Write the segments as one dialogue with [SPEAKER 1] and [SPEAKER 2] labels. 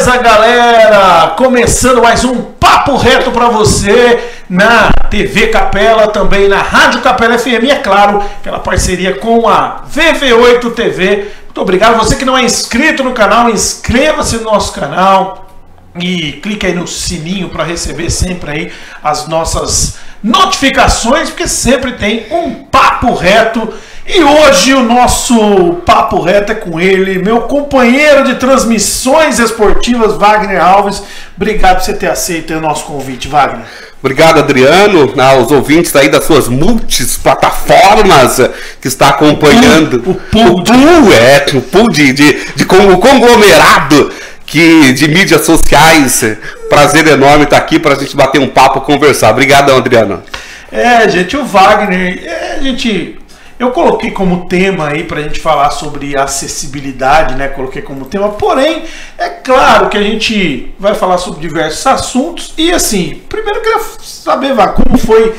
[SPEAKER 1] Beleza, galera? Começando mais um Papo Reto para você na TV Capela, também na Rádio Capela FM, e é claro, aquela parceria com a VV8 TV. Muito obrigado. Você que não é inscrito no canal, inscreva-se no nosso canal e clique aí no sininho para receber sempre aí as nossas notificações, porque sempre tem um Papo Reto. E hoje o nosso Papo Reto é com ele, meu companheiro de transmissões esportivas, Wagner Alves. Obrigado por você ter aceito o nosso convite, Wagner.
[SPEAKER 2] Obrigado, Adriano, aos ouvintes aí das suas multiplataformas que está acompanhando. O pool de conglomerado de mídias sociais. Prazer enorme estar aqui para a gente bater um papo, conversar. Obrigadão, Adriano.
[SPEAKER 1] Gente, o Wagner, eu coloquei como tema aí pra gente falar sobre acessibilidade, né? Coloquei como tema, porém, é claro que a gente vai falar sobre diversos assuntos. E assim, primeiro eu queria saber, como foi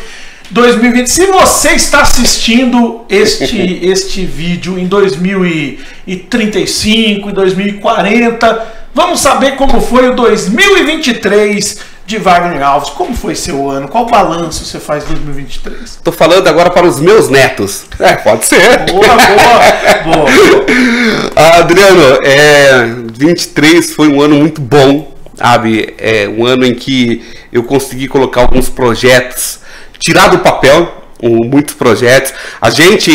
[SPEAKER 1] 2020. Se você está assistindo este vídeo em 2035, em 2040, vamos saber como foi o 2023 de Wagner Alves. Como foi seu ano? Qual balanço você faz de 2023?
[SPEAKER 2] Tô falando agora para os meus netos. Pode ser.
[SPEAKER 1] Boa.
[SPEAKER 2] Adriano, 23 foi um ano muito bom, sabe? Um ano em que eu consegui colocar alguns projetos, tirar do papel muitos projetos. A gente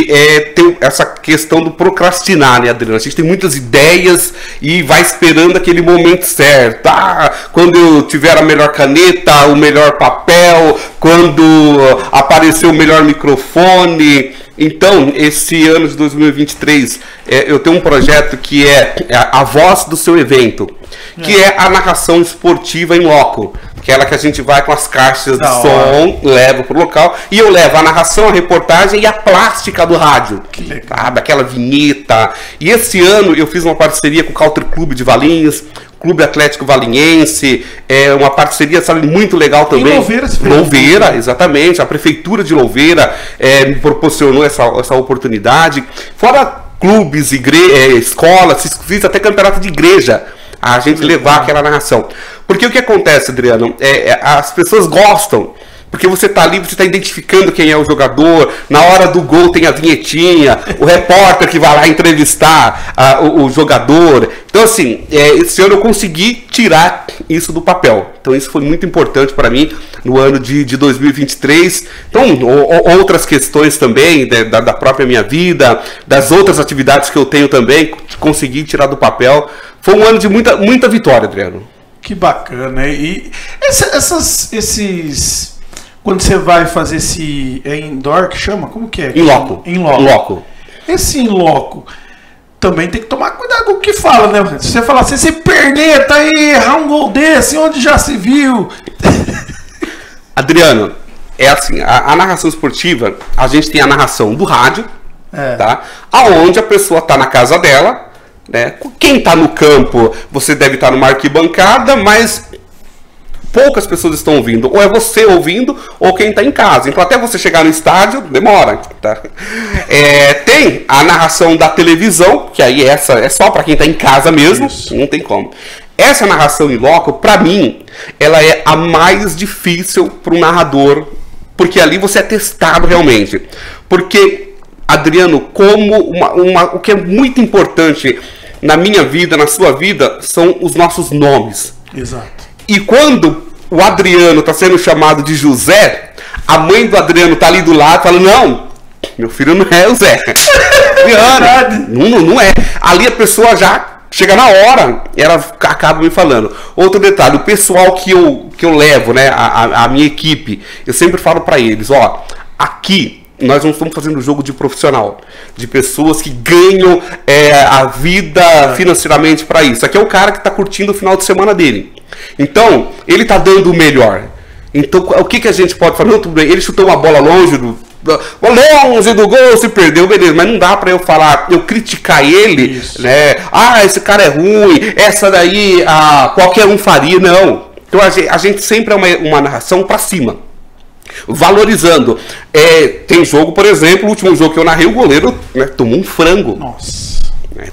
[SPEAKER 2] tem essa questão do procrastinar, né, Adriano? A gente tem muitas ideias e vai esperando aquele momento certo. Quando eu tiver a melhor caneta, o melhor papel, quando aparecer o melhor microfone. Então, esse ano de 2023, eu tenho um projeto que é a voz do seu evento, que é a narração esportiva em loco. Aquela que a gente vai com as caixas de som, leva para o local, e eu levo a narração, a reportagem e a plástica do rádio, sabe? Aquela vinheta. E esse ano eu fiz uma parceria com o Country Club de Valinhos, Clube Atlético Valinhense, uma parceria, sabe, muito legal também.
[SPEAKER 1] Em Louveira,
[SPEAKER 2] Louveira, exatamente. A Prefeitura de Louveira me proporcionou essa oportunidade. Fora clubes, escolas, fiz até campeonato de igreja, a gente levar aquela narração. Porque o que acontece, Adriano, as pessoas gostam, porque você está ali, você está identificando quem é o jogador, na hora do gol tem a vinhetinha, o repórter que vai lá entrevistar o jogador. Então, assim, esse ano eu consegui tirar isso do papel. Então, isso foi muito importante para mim no ano de 2023. Então, outras questões também da própria minha vida, das outras atividades que eu tenho também, consegui tirar do papel. Foi um ano de muita vitória, Adriano.
[SPEAKER 1] Que bacana. E esses... Quando você vai fazer esse indoor, que chama? Como que é?
[SPEAKER 2] In loco.
[SPEAKER 1] Esse in loco também tem que tomar cuidado com o que fala, né? Se você falar assim, esse perneta aí, errar um gol desse, onde já se viu?
[SPEAKER 2] Adriano, é assim, a narração esportiva, a gente tem a narração do rádio, tá? Aonde a pessoa tá na casa dela, né? Quem tá no campo, você deve estar numa arquibancada, mas poucas pessoas estão ouvindo, ou é você ouvindo, ou quem está em casa. Então até você chegar no estádio, demora. Tá? Tem a narração da televisão, que aí essa é só para quem está em casa mesmo, não tem como. Essa narração em loco, para mim, ela é a mais difícil para um narrador, porque ali você é testado realmente. Porque, Adriano, como o que é muito importante na minha vida, na sua vida, são os nossos nomes.
[SPEAKER 1] Exato. E
[SPEAKER 2] quando o Adriano está sendo chamado de José, a mãe do Adriano está ali do lado, fala, não, meu filho não é o Zé. Não é. Ali a pessoa já chega na hora, ela acaba me falando. Outro detalhe, o pessoal que eu levo, né, a minha equipe, eu sempre falo para eles, aqui nós não estamos fazendo jogo de profissional, de pessoas que ganham a vida financeiramente para isso. Aqui é o cara que está curtindo o final de semana dele. Então, ele está dando o melhor. Então, o que a gente pode falar? Não, tudo bem, ele chutou uma bola longe do gol, se perdeu, beleza. Mas não dá para eu falar, eu criticar ele, né? Esse cara é ruim, essa daí qualquer um faria. Não. Então, a gente sempre é uma narração para cima, valorizando. Tem jogo, por exemplo, o último jogo que eu narrei, o goleiro, né, tomou um frango.
[SPEAKER 1] Nossa.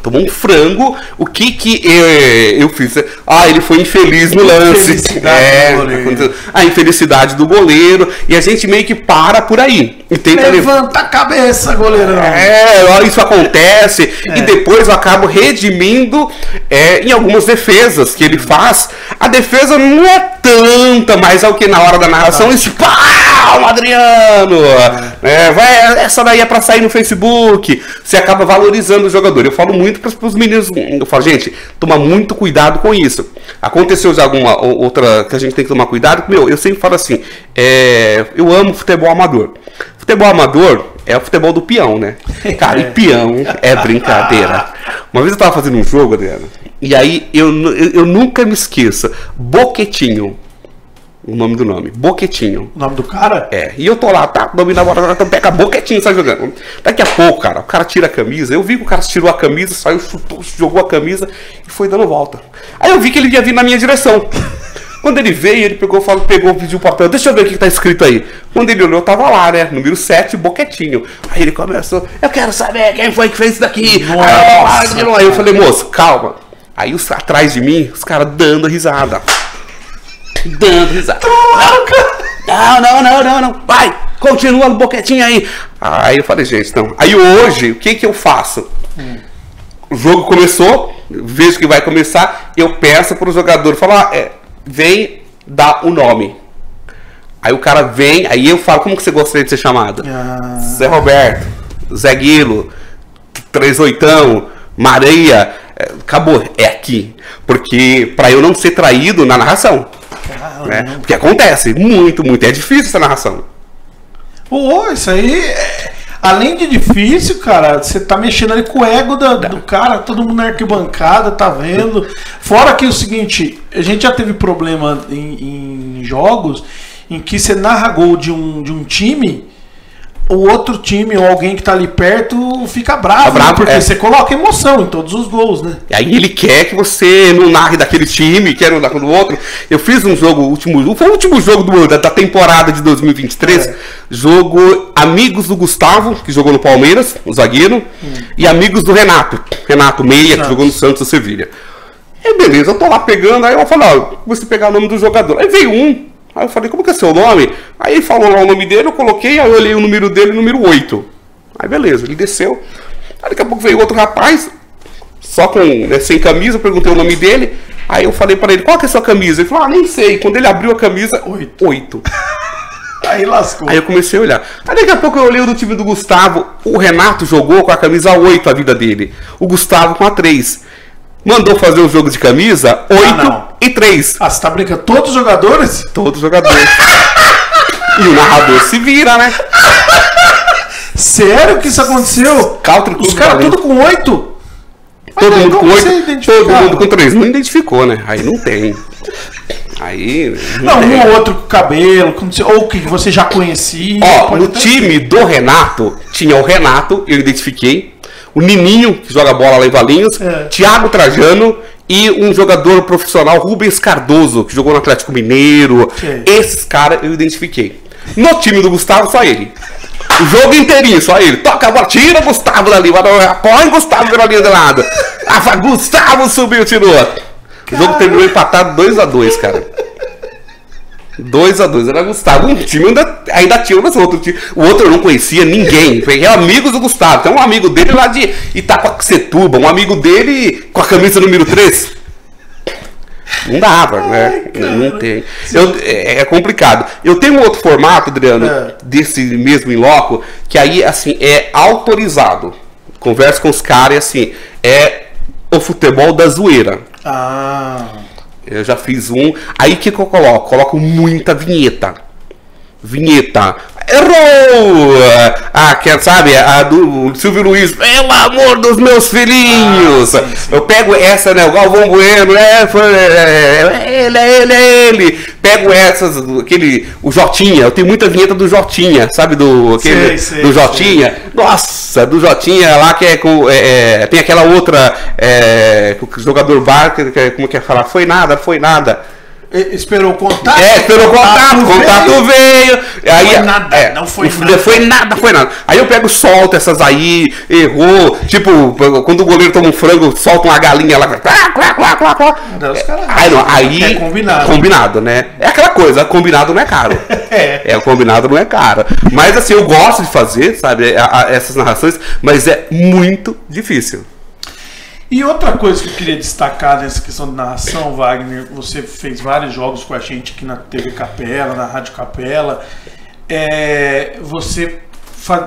[SPEAKER 2] Tomou um frango. O que eu fiz? Ele foi infeliz no lance. A infelicidade do goleiro. E a gente meio que para por aí. E tenta
[SPEAKER 1] levanta a cabeça, goleirão.
[SPEAKER 2] Isso acontece. E depois eu acabo redimindo em algumas defesas que ele faz. A defesa não é tanta, mas é o que na hora da narração Adriano! Essa daí é pra sair no Facebook. Você acaba valorizando o jogador. Eu falo muito para os meninos. Eu falo, gente, toma muito cuidado com isso. Aconteceu já alguma outra que a gente tem que tomar cuidado? Eu sempre falo assim, eu amo futebol amador. Futebol amador é o futebol do peão, né? Cara, e peão é brincadeira. Uma vez eu tava fazendo um jogo, Adriano, e aí eu nunca me esqueço. Boquetinho. O nome do nome, Boquetinho.
[SPEAKER 1] O nome do cara?
[SPEAKER 2] E eu tô lá, dominando a bola, pega Boquetinho, sai jogando. Daqui a pouco, cara, o cara tira a camisa. Eu vi que o cara tirou a camisa, saiu, chutou, jogou a camisa e foi dando volta. Aí eu vi que ele ia vir na minha direção. Quando ele veio, ele pegou, pediu o papel. Deixa eu ver o que tá escrito aí. Quando ele olhou, tava lá, né? Número 7, Boquetinho. Aí ele começou, eu quero saber quem foi que fez isso daqui. Aí eu falei, moço, calma. Aí atrás de mim, os caras dando risada. Não. Vai, continua no Boquetinho aí. Aí eu falei, gente, então. Aí hoje, o que eu faço? O jogo começou, vejo que vai começar, eu peço pro jogador, falar, vem dar o nome. Aí o cara vem, aí eu falo, como que você gostaria de ser chamado? Zé Roberto, Zé Guilo, 38, Maria, acabou, é aqui. Porque pra eu não ser traído na narração. Porque acontece muito, é difícil essa narração.
[SPEAKER 1] Isso aí, além de difícil, cara, você tá mexendo ali com o ego do cara, todo mundo na arquibancada, tá vendo. Fora que é o seguinte, a gente já teve problema em jogos em que você narra gol de um time, o outro time ou alguém que tá ali perto fica bravo, porque você coloca emoção em todos os gols, né?
[SPEAKER 2] E aí ele quer que você não narre daquele time, quer não narre do outro. Eu fiz um jogo, foi o último jogo da temporada de 2023, jogo Amigos do Gustavo, que jogou no Palmeiras, o zagueiro, e amigos do Renato Meia, que jogou no Santos, Sevilha. E beleza, eu tô lá pegando, aí eu falo, você pegar o nome do jogador. Aí veio um. Aí eu falei, como que é seu nome? Aí ele falou lá o nome dele, eu coloquei, aí eu olhei o número dele, número 8. Aí beleza, ele desceu. Aí daqui a pouco veio outro rapaz, só com, sem camisa, eu perguntei o nome dele. Aí eu falei pra ele, qual que é a sua camisa? Ele falou, nem sei. Quando ele abriu a camisa, 8.
[SPEAKER 1] Aí lascou.
[SPEAKER 2] Aí eu comecei a olhar. Aí daqui a pouco eu olhei o do time do Gustavo. O Renato jogou com a camisa 8 a vida dele. O Gustavo com a 3. Mandou fazer o jogo de camisa 8 e 3.
[SPEAKER 1] Você tá brincando? Todos os jogadores?
[SPEAKER 2] Todos os jogadores. E o narrador se vira, né?
[SPEAKER 1] Sério que isso aconteceu? Os caras tudo com 8?
[SPEAKER 2] Todo mundo com 8, todo mundo com 3. Não identificou, né? Aí não tem. Aí.
[SPEAKER 1] Não, um ou outro com cabelo, ou que você já conhecia.
[SPEAKER 2] No time do Renato, tinha o Renato, eu identifiquei. O Nininho, que joga bola lá em Valinhos, Thiago Trajano e um jogador profissional, Rubens Cardoso, que jogou no Atlético Mineiro. Esses caras eu identifiquei. No time do Gustavo, só ele. O jogo inteirinho, só ele. Toca a bola, tira o Gustavo dali, põe o Gustavo pela linha de lado. Gustavo subiu, tirou. O jogo terminou empatado 2-2, cara. 2-2, era Gustavo. Um time ainda tinha o outro. O outro eu não conhecia ninguém. Foi amigos do Gustavo. Tem um amigo dele lá de Itacoaxetuba, um amigo dele com a camisa número 3. Não dava, né? Não tem. É complicado. Eu tenho um outro formato, Adriano, desse mesmo in loco, que aí, assim, é autorizado. Converso com os caras e, assim, é o futebol da zoeira. Eu já fiz um. Aí o que eu coloco? Coloco muita vinheta. Errou! Sabe? A do Silvio Luiz. Pelo amor dos meus filhinhos! Sim. Eu pego essa, né? O Galvão Bueno. Ele. Pego essas, o Jotinha. Eu tenho muita vinheta do Jotinha, sabe? Do Jotinha. Sei. Nossa, do Jotinha lá que é com. Tem aquela outra. O jogador Barca, como que é falar? Foi nada.
[SPEAKER 1] Esperou o contato?
[SPEAKER 2] Esperou o contato veio. Aí,
[SPEAKER 1] não foi nada.
[SPEAKER 2] Foi nada. Aí eu pego, solto essas aí, errou. Tipo, quando o goleiro toma um frango, solta uma galinha lá. Aí
[SPEAKER 1] é combinado.
[SPEAKER 2] Combinado, né? É aquela coisa, combinado não é caro. Combinado não é caro. Mas assim, eu gosto de fazer, sabe, essas narrações, mas é muito difícil.
[SPEAKER 1] E outra coisa que eu queria destacar nessa questão de narração, Wagner, você fez vários jogos com a gente aqui na TV Capela, na Rádio Capela, você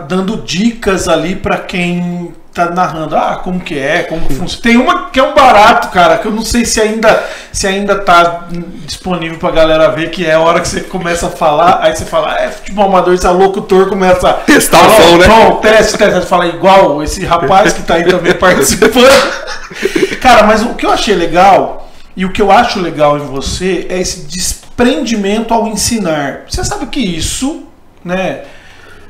[SPEAKER 1] dando dicas ali para quem tá narrando, como que é, como funciona. Tem uma que é um barato, cara, que eu não sei se ainda tá disponível pra galera ver, que é a hora que você começa a falar, aí você fala, futebol amador, esse locutor começa a
[SPEAKER 2] testar o som, né?
[SPEAKER 1] Não, teste, fala igual esse rapaz que tá aí também participando. Cara, mas o que eu achei legal, e o que eu acho legal em você, é esse desprendimento ao ensinar. Você sabe que isso, né,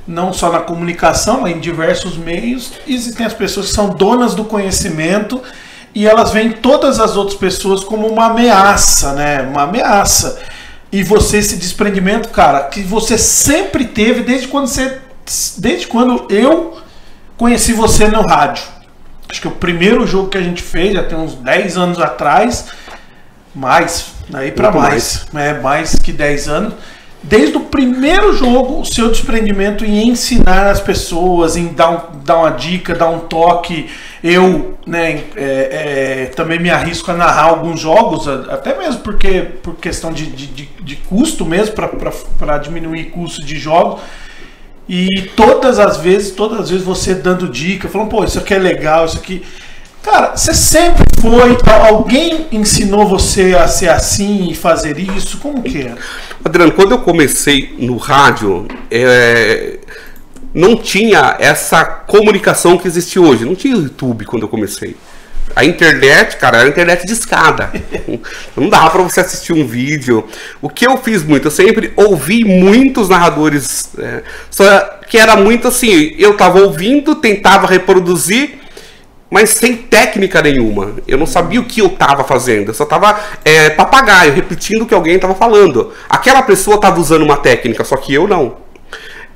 [SPEAKER 1] não só na comunicação, mas em diversos meios, existem as pessoas que são donas do conhecimento e elas veem todas as outras pessoas como uma ameaça, né? Uma ameaça. E você, esse desprendimento, cara, que você sempre teve desde quando eu conheci você no rádio. Acho que o primeiro jogo que a gente fez, já tem uns 10 anos atrás, mais, daí para mais que 10 anos. Desde o primeiro jogo, o seu desprendimento em ensinar as pessoas, em dar uma dica, dar um toque. Eu, né, também me arrisco a narrar alguns jogos, até mesmo por questão de custo mesmo, para diminuir custo de jogos. E todas as vezes você dando dica, falando, pô, isso aqui é legal, isso aqui... Cara, você sempre foi... Alguém ensinou você a ser assim e fazer isso? Como que era?
[SPEAKER 2] Adriano, quando eu comecei no rádio, não tinha essa comunicação que existe hoje. Não tinha YouTube quando eu comecei. A internet, cara, era internet de escada. Não dava pra você assistir um vídeo. O que eu fiz muito? Eu sempre ouvi muitos narradores. Só que era muito assim, eu tava ouvindo, tentava reproduzir, mas sem técnica nenhuma. Eu não sabia o que eu estava fazendo. Eu só estava papagaio, repetindo o que alguém estava falando. Aquela pessoa estava usando uma técnica, só que eu não.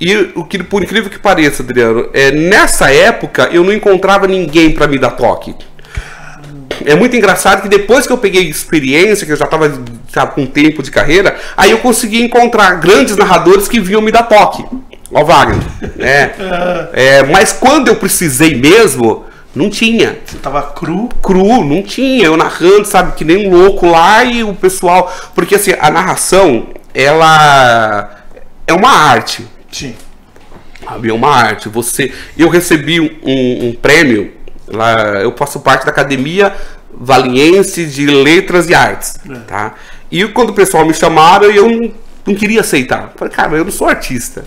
[SPEAKER 2] E o que, por incrível que pareça, Adriano, nessa época eu não encontrava ninguém para me dar toque. É muito engraçado que depois que eu peguei experiência, que eu já estava com tempo de carreira, aí eu consegui encontrar grandes narradores que vinham me dar toque. Ó, Wagner. Mas quando eu precisei mesmo... Não tinha.
[SPEAKER 1] Você tava cru?
[SPEAKER 2] Cru, não tinha. Eu narrando, sabe, que nem um louco lá e o pessoal... Porque assim, a narração, ela é uma arte.
[SPEAKER 1] Sim.
[SPEAKER 2] É uma arte. Eu recebi um prêmio, lá, eu faço parte da Academia Valiense de Letras e Artes. Tá? E quando o pessoal me chamaram, eu não queria aceitar. Falei, cara, eu não sou artista.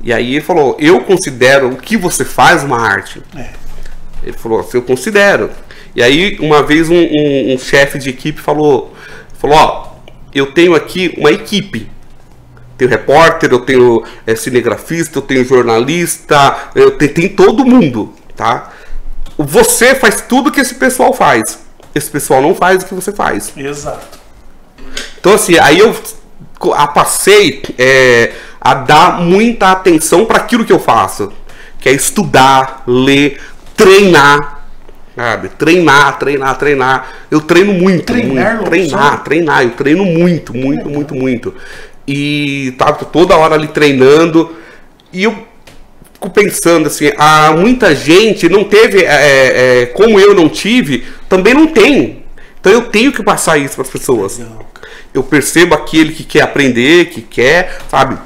[SPEAKER 2] E aí ele falou, eu considero o que você faz uma arte. Ele falou, assim, eu considero. E aí, uma vez, um chefe de equipe falou, ó, eu tenho aqui uma equipe. Tenho repórter, eu tenho cinegrafista, eu tenho jornalista, tem todo mundo, tá? Você faz tudo que esse pessoal faz. Esse pessoal não faz o que você faz.
[SPEAKER 1] Exato.
[SPEAKER 2] Então, assim, aí eu passei a dar muita atenção para aquilo que eu faço. Que é estudar, ler... Treinar, sabe? Treinar. Eu treino muito. Treinar. Eu treino muito. E tava toda hora ali treinando. E eu fico pensando assim, muita gente não teve, como eu não tive, também não tem. Então eu tenho que passar isso para as pessoas. Eu percebo aquele que quer aprender, que quer, sabe?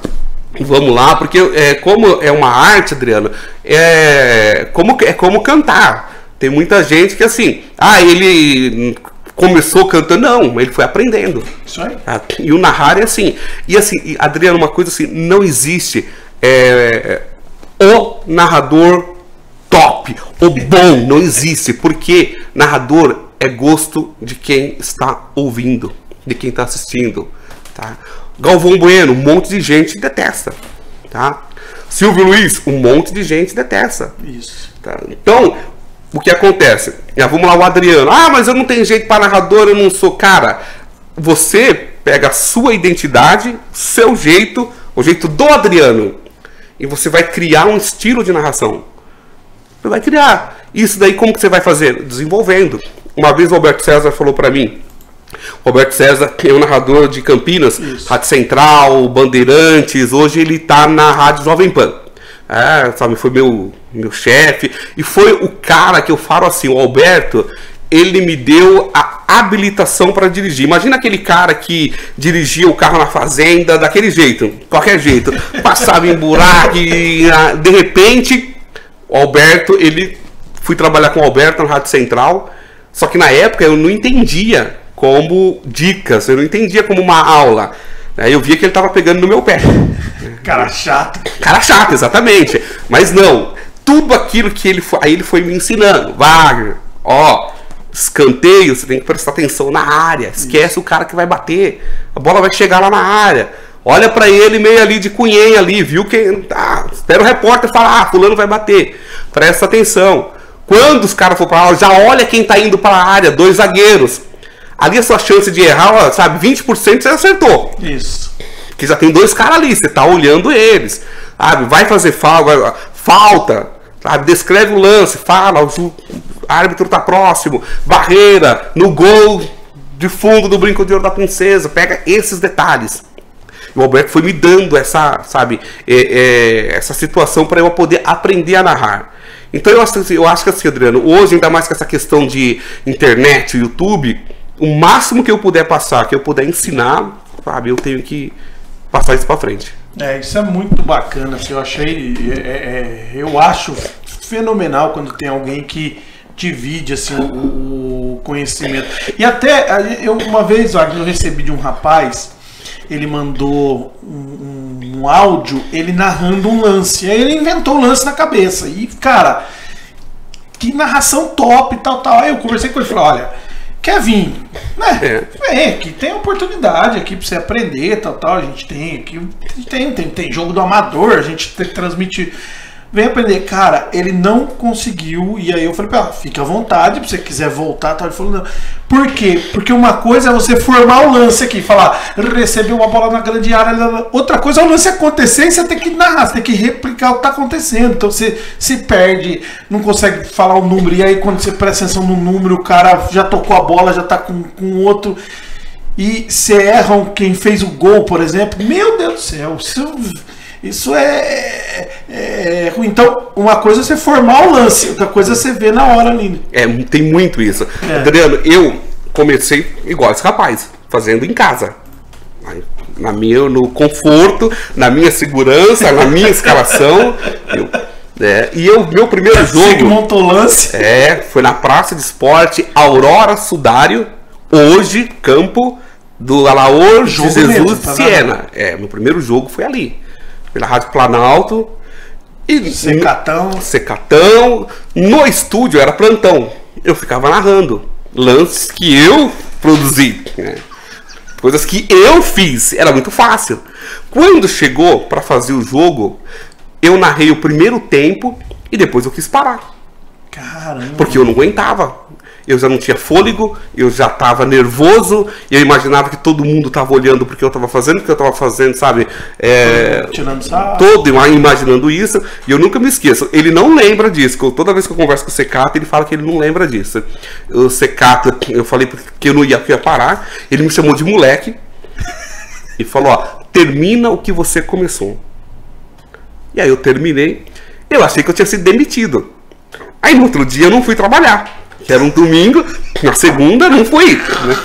[SPEAKER 2] Vamos lá, porque como é uma arte, Adriano, é como cantar. Tem muita gente que assim, ele começou cantando, não, ele foi aprendendo.
[SPEAKER 1] Isso aí.
[SPEAKER 2] E o narrar é assim. E assim, Adriano, uma coisa assim, não existe o narrador top, o bom, não existe, porque narrador é gosto de quem está ouvindo, de quem está assistindo, tá? Galvão Bueno, um monte de gente detesta, tá? Silvio Luiz, um monte de gente detesta.
[SPEAKER 1] Isso.
[SPEAKER 2] Tá? Então, o que acontece? Vamos lá, o Adriano. Mas eu não tenho jeito para narrador, eu não sou. Cara, você pega a sua identidade, seu jeito, o jeito do Adriano, e você vai criar um estilo de narração. Você vai criar. Isso daí como que você vai fazer? Desenvolvendo. Uma vez o Roberto César falou para mim, Roberto César é um narrador de Campinas, isso. Rádio Central, Bandeirantes, hoje ele está na Rádio Jovem Pan. Sabe, foi meu chefe, e foi o cara que eu falo assim, o Alberto, ele me deu a habilitação para dirigir. Imagina aquele cara que dirigia o carro na fazenda daquele jeito, qualquer jeito, passava em buraco e de repente o Alberto, fui trabalhar com o Alberto na Rádio Central, só que na época eu não entendia como dicas, eu não entendia como uma aula. Aí eu via que ele estava pegando no meu pé.
[SPEAKER 1] Cara chato.
[SPEAKER 2] Cara chato, exatamente. Mas não, tudo aquilo que aí ele foi me ensinando. Wagner, escanteio, você tem que prestar atenção na área. Esquece o cara que vai bater. A bola vai chegar lá na área. Olha pra ele meio ali de cunhenha ali, viu que espera o repórter falar, fulano vai bater. Presta atenção. Quando os caras for pra aula, já olha quem tá indo pra área, 2 zagueiros. Ali a sua chance de errar, sabe, 20% você acertou. Isso. Que já tem 2 caras ali, você tá olhando eles. Sabe, vai fazer falta, sabe, descreve o lance, fala, o árbitro tá próximo, barreira, no gol de fundo do Brinco de Ouro da Princesa, pega esses detalhes. O Alberto foi me dando essa, sabe, essa situação para eu poder aprender a narrar. Então eu acho que assim, Adriano, hoje, ainda mais com essa questão de internet, YouTube, o máximo que eu puder passar, que eu puder ensinar, sabe, eu tenho que passar isso para frente.
[SPEAKER 1] Isso é muito bacana, assim, eu acho fenomenal quando tem alguém que divide assim o conhecimento. E até uma vez, eu recebi de um rapaz, ele mandou um áudio, ele narrando um lance. Aí ele inventou o lance na cabeça. E, cara, que narração top, tal. Aí eu conversei com ele e falei, olha, quer vir, né? Aqui tem oportunidade aqui pra você aprender, tal. A gente tem aqui, tem jogo do amador, a gente tem que transmitir. Vem aprender. Cara, ele não conseguiu. E aí eu falei pra ela, fica à vontade, se você quiser voltar, tal. Ele falou, não. Por quê? Porque uma coisa é você formar o lance aqui, falar, recebeu uma bola na grande área. Outra coisa é o lance acontecer e você tem que narrar, você tem que replicar o que tá acontecendo. Então você se perde, não consegue falar o número. E aí quando você presta atenção no número, o cara já tocou a bola, já tá com outro. E você erra quem fez o gol, por exemplo. Meu Deus do céu, isso é ruim. Então, uma coisa é você formar o lance, outra coisa é você ver na hora ali.
[SPEAKER 2] Tem muito isso. Adriano, eu comecei igual esse rapaz, fazendo em casa. No conforto, na minha segurança, na minha escalação. Meu primeiro jogo.
[SPEAKER 1] Você que montou o lance?
[SPEAKER 2] Foi na Praça de Esporte Aurora Sudário, hoje, campo do Alaor de Jesus de Siena. Meu primeiro jogo foi ali. Pela Rádio Planalto. E Secatão. No estúdio era plantão. Eu ficava narrando lances que eu produzi, né? Coisas que eu fiz. Era muito fácil. Quando chegou para fazer o jogo, eu narrei o primeiro tempo e depois eu quis parar.
[SPEAKER 1] Caramba.
[SPEAKER 2] Porque eu não aguentava. Eu já não tinha fôlego, eu já estava nervoso, eu imaginava que todo mundo estava olhando porque eu estava fazendo, sabe?
[SPEAKER 1] Tirando sarro.
[SPEAKER 2] Todo imaginando isso, e eu nunca me esqueço. Ele não lembra disso, toda vez que eu converso com o Secato, ele fala que ele não lembra disso. O Secato, eu falei que eu não ia parar, ele me chamou de moleque e falou, termina o que você começou. E aí eu terminei, eu achei que eu tinha sido demitido. Aí no outro dia eu não fui trabalhar. Que era um domingo, na segunda não fui, né?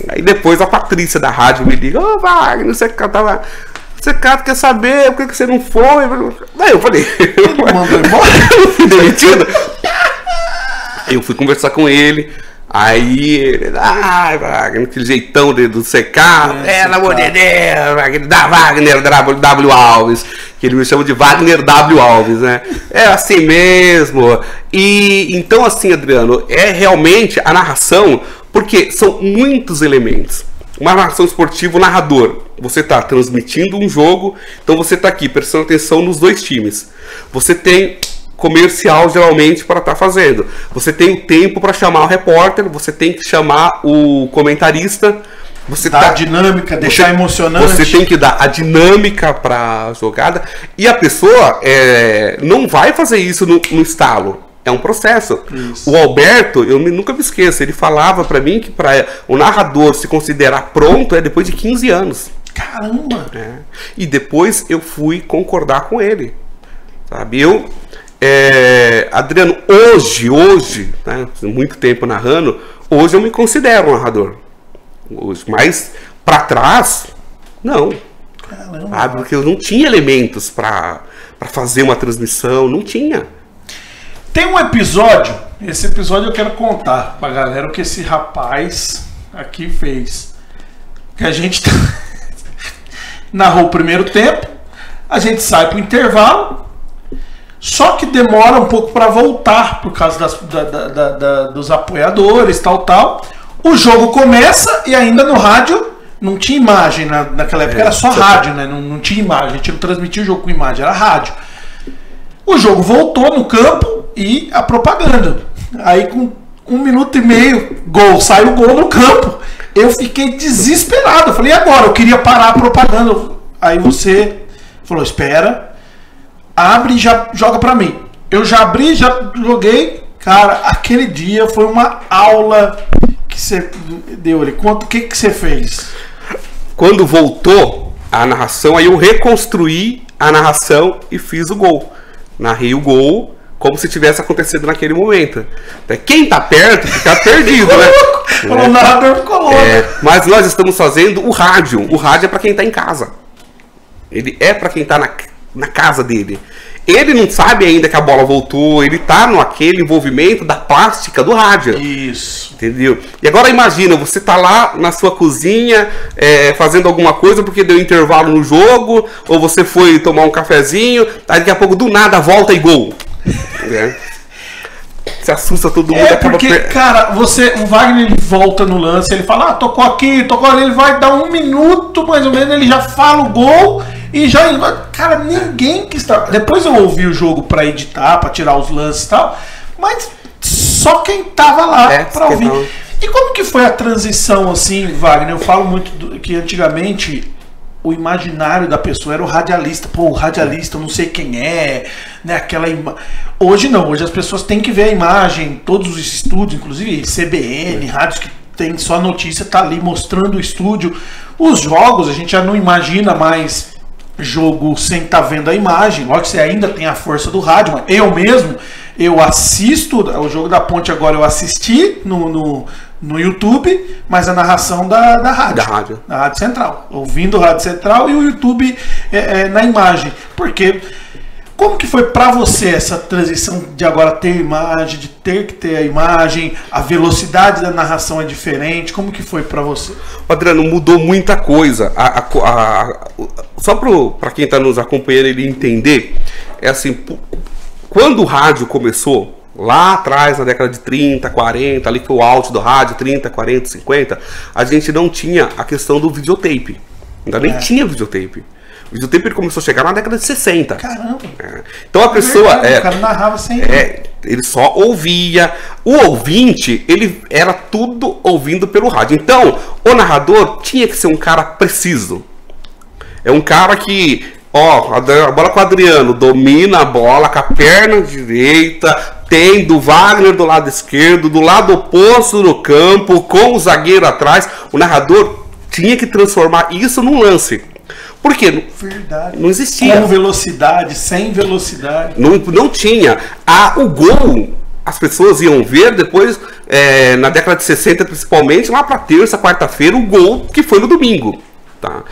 [SPEAKER 2] Aí depois a Patrícia da rádio me liga, Wagner, você quer saber por que você não foi? Daí eu falei, mandou embora? Eu fui demitido. Eu fui conversar com ele, aí ele, Wagner, aquele jeitão do secar, pelo amor de Deus, da Wagner W. Alves, que ele me chama de Wagner W. Alves, né? É assim mesmo. E então, assim, Adriano, é realmente a narração, porque são muitos elementos. Uma narração esportiva, o narrador, você está transmitindo um jogo, então você está aqui prestando atenção nos 2 times. Você tem comercial geralmente para estar fazendo. Você tem o tempo para chamar o repórter, você tem que chamar o comentarista,
[SPEAKER 1] Você dá a dinâmica, deixar emocionante.
[SPEAKER 2] Você tem que dar a dinâmica para a jogada. E a pessoa não vai fazer isso no estalo. É um processo. Isso. O Alberto, eu nunca me esqueço, ele falava para mim que para o narrador se considerar pronto é depois de 15 anos.
[SPEAKER 1] Caramba!
[SPEAKER 2] E depois eu fui concordar com ele. Sabe? Adriano, hoje, né, muito tempo narrando, hoje eu me considero um narrador. Hoje, mas para trás, não.
[SPEAKER 1] Caramba!
[SPEAKER 2] Sabe? Porque eu não tinha elementos para fazer uma transmissão, não tinha.
[SPEAKER 1] Tem um episódio, esse episódio eu quero contar pra galera o que esse rapaz aqui fez. Que a gente narrou o primeiro tempo, a gente sai pro intervalo, só que demora um pouco para voltar por causa dos apoiadores, tal. O jogo começa e ainda no rádio não tinha imagem, naquela época era só rádio, né? Não tinha imagem, a gente não transmitia o jogo com imagem, era rádio. O jogo voltou no campo e a propaganda. Aí com 1 minuto e meio, saiu o gol no campo. Eu fiquei desesperado. Eu falei, e agora? Eu queria parar a propaganda. Aí você falou, espera, abre e já joga pra mim. Eu já abri, já joguei. Cara, aquele dia foi uma aula que você deu ali. O que você fez?
[SPEAKER 2] Quando voltou a narração, aí eu reconstruí a narração e fiz o gol. Narrei o gol como se tivesse acontecido naquele momento. Quem tá perto fica perdido, né?
[SPEAKER 1] O narrador ficou louco.
[SPEAKER 2] Mas nós estamos fazendo o rádio. O rádio é para quem tá em casa. Ele é para quem tá na casa dele. Ele não sabe ainda que a bola voltou, ele tá naquele envolvimento da plástica do rádio.
[SPEAKER 1] Isso.
[SPEAKER 2] Entendeu? E agora imagina, você tá lá na sua cozinha fazendo alguma coisa porque deu intervalo no jogo, ou você foi tomar um cafezinho, aí daqui a pouco do nada volta e gol. Você assusta todo mundo.
[SPEAKER 1] Porque, cara, o Wagner ele volta no lance, ele fala, tocou aqui, tocou ali, ele vai dar 1 minuto mais ou menos, ele já fala o gol e já. Cara, ninguém que está. Depois eu ouvi o jogo pra editar, pra tirar os lances e tal, mas só quem tava lá pra ouvir. E como que foi a transição, assim, Wagner? Eu falo muito que antigamente o imaginário da pessoa era o radialista. Pô, o radialista, eu não sei quem é, né? Hoje não, hoje as pessoas têm que ver a imagem, todos os estúdios, inclusive CBN, rádios que tem só notícia, tá ali mostrando o estúdio. Os jogos, a gente já não imagina mais jogo sem estar vendo a imagem. Lógico que você ainda tem a força do rádio, mas eu assisto, o jogo da Ponte agora eu assisti no YouTube, mas a narração da rádio. Da Rádio Central. Ouvindo a Rádio Central e o YouTube na imagem. Porque, como que foi pra você essa transição de agora ter imagem, de ter que ter a imagem, a velocidade da narração é diferente, como que foi pra você?
[SPEAKER 2] Adriano, mudou muita coisa. Só pra quem tá nos acompanhando ele entender, é assim, quando o rádio começou, lá atrás, na década de 30, 40, ali foi o auge do rádio, 30, 40, 50, a gente não tinha a questão do videotape. Ainda nem tinha videotape. O videotape ele começou a chegar na década de 60.
[SPEAKER 1] Caramba!
[SPEAKER 2] Então a pessoa...
[SPEAKER 1] o cara narrava sem...
[SPEAKER 2] ele só ouvia. O ouvinte, ele era tudo ouvindo pelo rádio. Então, o narrador tinha que ser um cara preciso. É um cara que... a bola com o Adriano, domina a bola com a perna direita, tem do Wagner do lado esquerdo, do lado oposto no campo, com o zagueiro atrás. O narrador tinha que transformar isso num lance. Por quê?
[SPEAKER 1] Verdade.
[SPEAKER 2] Não existia.
[SPEAKER 1] Com velocidade, sem velocidade.
[SPEAKER 2] Não tinha. O gol, as pessoas iam ver depois, na década de 60 principalmente, lá para terça, quarta-feira, o gol que foi no domingo. Tá?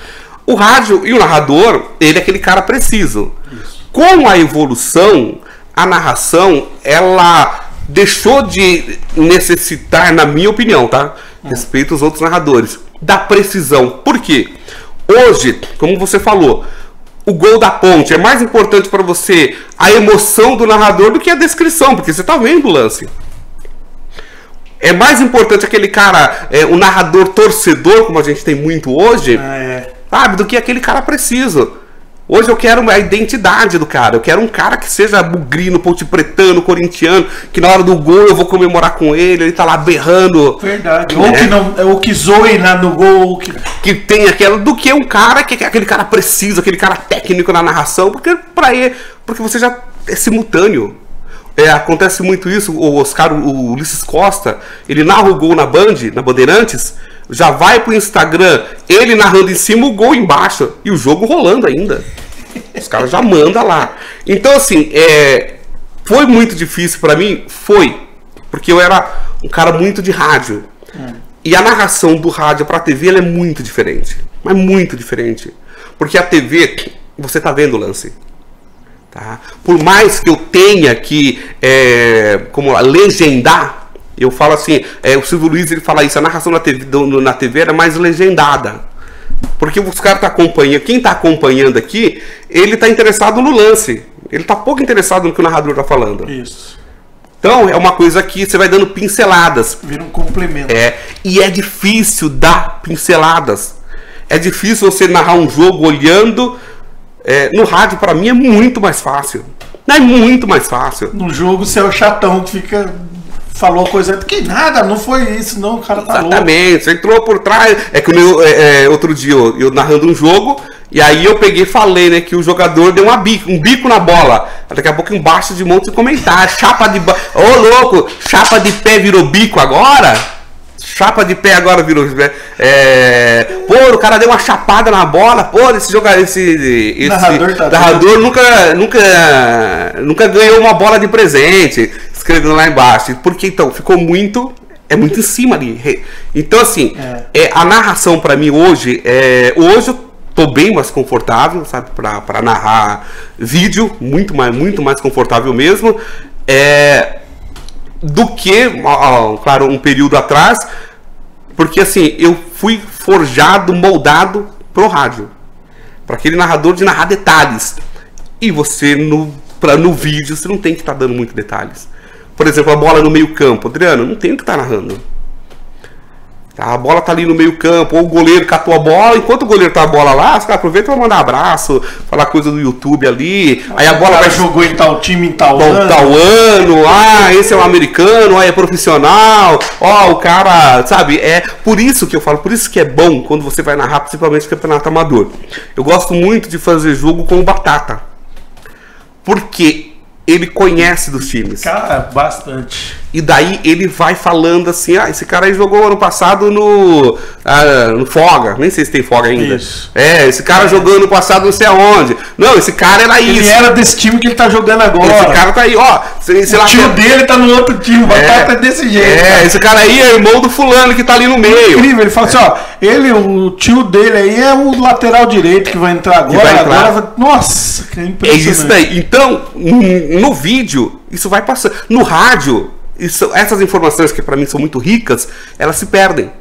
[SPEAKER 2] O rádio e o narrador, ele é aquele cara preciso. Isso. Com a evolução, a narração, ela deixou de necessitar, na minha opinião, tá? Respeito aos outros narradores, da precisão. Por quê? Hoje, como você falou, o gol da Ponte é mais importante para você a emoção do narrador do que a descrição, porque você está vendo o lance. É mais importante aquele cara, o narrador torcedor, como a gente tem muito hoje, sabe, do que aquele cara preciso. Hoje eu quero a identidade do cara. Eu quero um cara que seja bugrino, ponte-pretano, corintiano, que na hora do gol eu vou comemorar com ele tá lá berrando.
[SPEAKER 1] Verdade. Né? Ou que zoe no gol.
[SPEAKER 2] Que tem aquela. Do que um cara que aquele cara preciso, aquele cara técnico na narração, porque você já é simultâneo. Acontece muito isso. O Ulisses Costa, ele narra o gol na Bandeirantes, já vai pro Instagram, ele narrando em cima, o gol embaixo, e o jogo rolando ainda. Os caras já mandam lá. Então, assim, foi muito difícil pra mim? Foi. Porque eu era um cara muito de rádio. E a narração do rádio pra TV, ela é muito diferente. Mas muito diferente. Porque a TV, você tá vendo o lance. Tá? Por mais que eu tenha que legendar, eu falo assim, o Silvio Luiz ele fala isso, a narração na TV era mais legendada, porque os caras estão acompanhando, quem está acompanhando aqui, ele está interessado no lance, ele está pouco interessado no que o narrador está falando.
[SPEAKER 1] Isso.
[SPEAKER 2] Então é uma coisa que você vai dando pinceladas.
[SPEAKER 1] Vira um complemento.
[SPEAKER 2] E é difícil dar pinceladas, é difícil você narrar um jogo olhando. No rádio, para mim, é muito mais fácil. É muito mais fácil.
[SPEAKER 1] No jogo, você é o chatão que fica... Falou coisa... Que nada, não foi isso, não. O cara tá louco.
[SPEAKER 2] Exatamente. Você entrou por trás... outro dia, eu narrando um jogo, e aí eu peguei e falei, né, que o jogador deu um bico na bola. Daqui a pouco embaixo de um monte de comentário. Chapa de... Ô, louco! Chapa de pé virou bico agora? Chapa de pé agora virou. Pô, o cara deu uma chapada na bola. Pô, esse narrador nunca ganhou uma bola de presente. Escrevendo lá embaixo. Porque então ficou muito. É muito em cima ali. Então, assim, a narração pra mim hoje. Hoje eu tô bem mais confortável, sabe? Pra narrar vídeo. Muito mais confortável mesmo. Do que, claro, um período atrás, porque assim, eu fui forjado, moldado pro rádio, para aquele narrador de narrar detalhes, e você no vídeo você não tem que estar dando muito detalhes. Por exemplo, a bola no meio campo, Adriano, não tem que estar narrando. A bola tá ali no meio campo, ou o goleiro catou a bola, enquanto o goleiro tá a bola lá, os caras aproveitam pra mandar abraço, falar coisa do YouTube ali, aí a bola
[SPEAKER 1] jogou em tal time em tal
[SPEAKER 2] ano, esse é um americano, é profissional, o cara, sabe, por isso que eu falo, por isso que é bom quando você vai narrar, principalmente campeonato amador. Eu gosto muito de fazer jogo com o Batata, porque ele conhece dos times.
[SPEAKER 1] Cara, bastante.
[SPEAKER 2] E daí ele vai falando assim, esse cara aí jogou ano passado no Foga, nem sei se tem Foga ainda.
[SPEAKER 1] Isso.
[SPEAKER 2] Esse cara jogou ano passado não sei aonde. Não, esse cara era isso.
[SPEAKER 1] Ele era desse time que ele tá jogando agora.
[SPEAKER 2] Esse cara tá aí,
[SPEAKER 1] o tio dele tá no outro time, Batata é desse jeito.
[SPEAKER 2] Esse cara aí é irmão do fulano que tá ali no meio.
[SPEAKER 1] Incrível, ele fala assim, o tio dele aí é o lateral direito que vai entrar agora. Nossa, que impressionante.
[SPEAKER 2] É isso daí. Então, no vídeo, isso vai passando. No rádio, essas informações que pra mim são muito ricas, elas se perdem.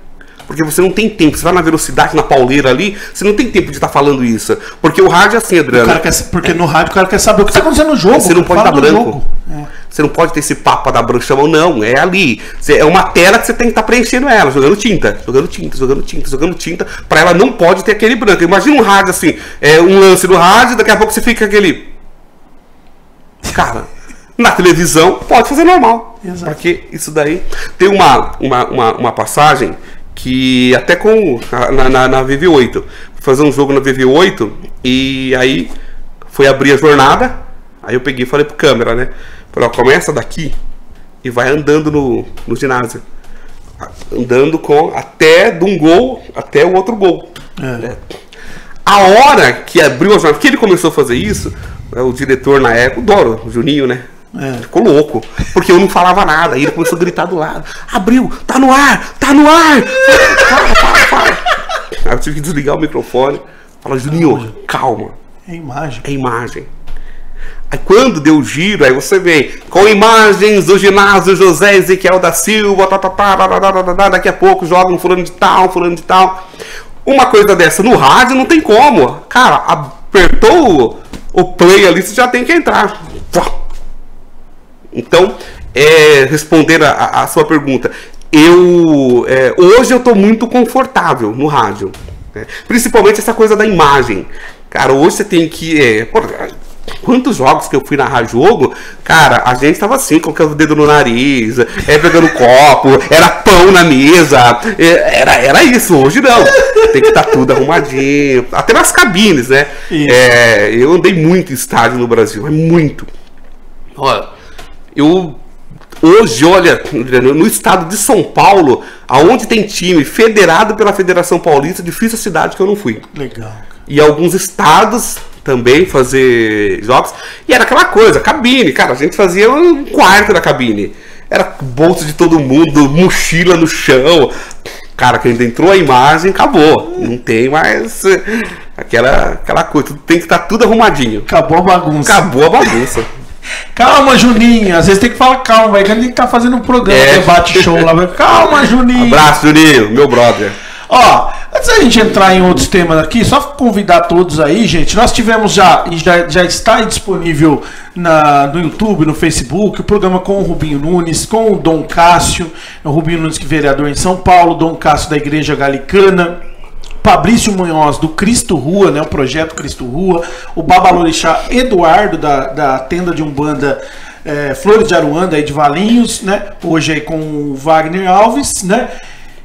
[SPEAKER 2] Porque você não tem tempo, você vai na velocidade, na pauleira ali, você não tem tempo de estar falando isso. Porque o rádio é assim, Adriano.
[SPEAKER 1] Porque no rádio o cara quer saber o que está acontecendo no jogo.
[SPEAKER 2] Você não pode dar branco. Você não pode ter esse papo pra dar branco, chamam, não, é ali. É uma tela que você tem que estar preenchendo ela, jogando tinta, pra ela não pode ter aquele branco. Imagina um rádio assim, um lance no rádio, daqui a pouco você fica aquele... Cara, na televisão pode fazer normal.
[SPEAKER 1] Exato.
[SPEAKER 2] Porque isso daí... Tem uma passagem que até na VV8, fui fazer um jogo na VV8 e aí foi abrir a jornada, aí eu peguei e falei pro câmera, né? Falei, começa daqui e vai andando no ginásio, andando até de um gol até o outro gol. Né? A hora que abriu a jornada, que ele começou a fazer isso, o diretor na época, o Doro, o Juninho, né? Ficou louco, porque eu não falava nada. Aí ele começou a gritar do lado: abriu, tá no ar, tá no ar! Para. Aí eu tive que desligar o microfone. Fala, Juninho, calma.
[SPEAKER 1] É imagem.
[SPEAKER 2] É imagem. Aí quando deu o giro, aí você vem com imagens do ginásio José Ezequiel da Silva, daqui a pouco joga um fulano de tal. Uma coisa dessa no rádio não tem como. Cara, apertou o play ali, você já tem que entrar. Então, responder a sua pergunta, hoje eu estou muito confortável no rádio, né? Principalmente essa coisa da imagem. Cara, hoje você tem que... quantos jogos que eu fui narrar jogo, cara, a gente tava assim, colocando o dedo no nariz, pegando copo, era pão na mesa, era isso. Hoje não, tem que estar tudo arrumadinho, até nas cabines, né? Eu andei muito em estádio no Brasil, muito. Olha, hoje, olha, no estado de São Paulo, aonde tem time federado pela Federação Paulista, difícil a cidade que eu não fui.
[SPEAKER 1] Legal.
[SPEAKER 2] E alguns estados também fazer jogos. E era aquela coisa, cabine, cara, a gente fazia um quarto da cabine. Era bolsa de todo mundo, mochila no chão. Cara, quando entrou a imagem, acabou. Não tem mais aquela coisa, tem que estar tudo arrumadinho.
[SPEAKER 1] Acabou a bagunça.
[SPEAKER 2] Acabou a bagunça.
[SPEAKER 1] Calma, Juninho. Às vezes tem que falar calma, velho. Que a gente tá fazendo um programa, debate show lá, velho. Calma, Juninho.
[SPEAKER 2] Abraço, Juninho, meu brother.
[SPEAKER 1] Ó, antes da gente entrar em outros temas aqui, só convidar todos aí, gente. Nós tivemos já está disponível no YouTube, no Facebook, o programa com o Rubinho Nunes, com o Dom Cássio, o Rubinho Nunes, que é vereador em São Paulo, Dom Cássio da Igreja Galicana, Fabrício Munhoz do Cristo Rua, né, o projeto Cristo Rua, o Babalorixá Eduardo da tenda de Umbanda Flores de Aruanda, aí de Valinhos, né, hoje aí com o Wagner Alves, né.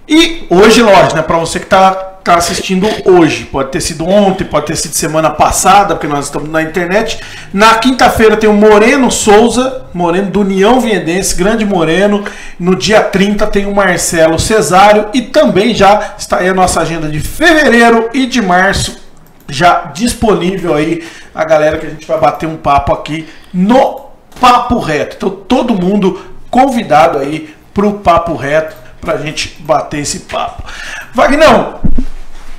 [SPEAKER 1] E hoje, lógico, né, para você que tá assistindo hoje, pode ter sido ontem, pode ter sido semana passada, porque nós estamos na internet. Na quinta-feira tem o Moreno Souza, Moreno do União Viendense, grande Moreno. No dia 30 tem o Marcelo Cesário e também já está aí a nossa agenda de fevereiro e de março já disponível aí a galera que a gente vai bater um papo aqui no Papo Reto. Então todo mundo convidado aí pro Papo Reto, pra gente bater esse papo. Vagnão,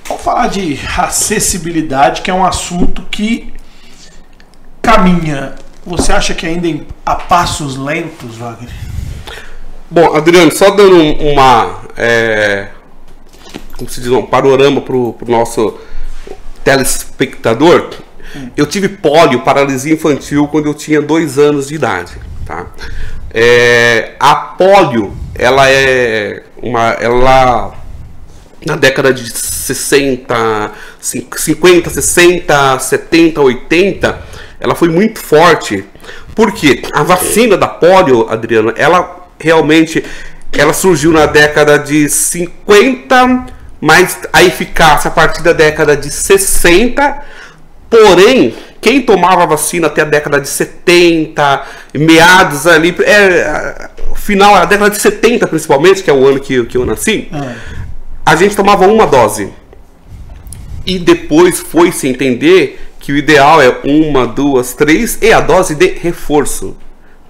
[SPEAKER 1] vamos falar de acessibilidade, que é um assunto que caminha. Você acha que ainda a passos lentos, Wagner?
[SPEAKER 2] Bom, Adriano, só dando como se diz, um panorama pro nosso telespectador. Eu tive pólio, paralisia infantil, quando eu tinha 2 anos de idade, tá? A pólio, ela na década de 60, 50, 60, 70, 80, ela foi muito forte, porque a vacina da pólio, Adriano, ela realmente surgiu na década de 50, mas a eficácia a partir da década de 60, porém, quem tomava vacina até a década de 70, meados ali, final da década de 70 principalmente, que é o ano que eu nasci, a gente tomava uma dose. E depois foi-se entender que o ideal é 1, 2, 3 e a dose de reforço.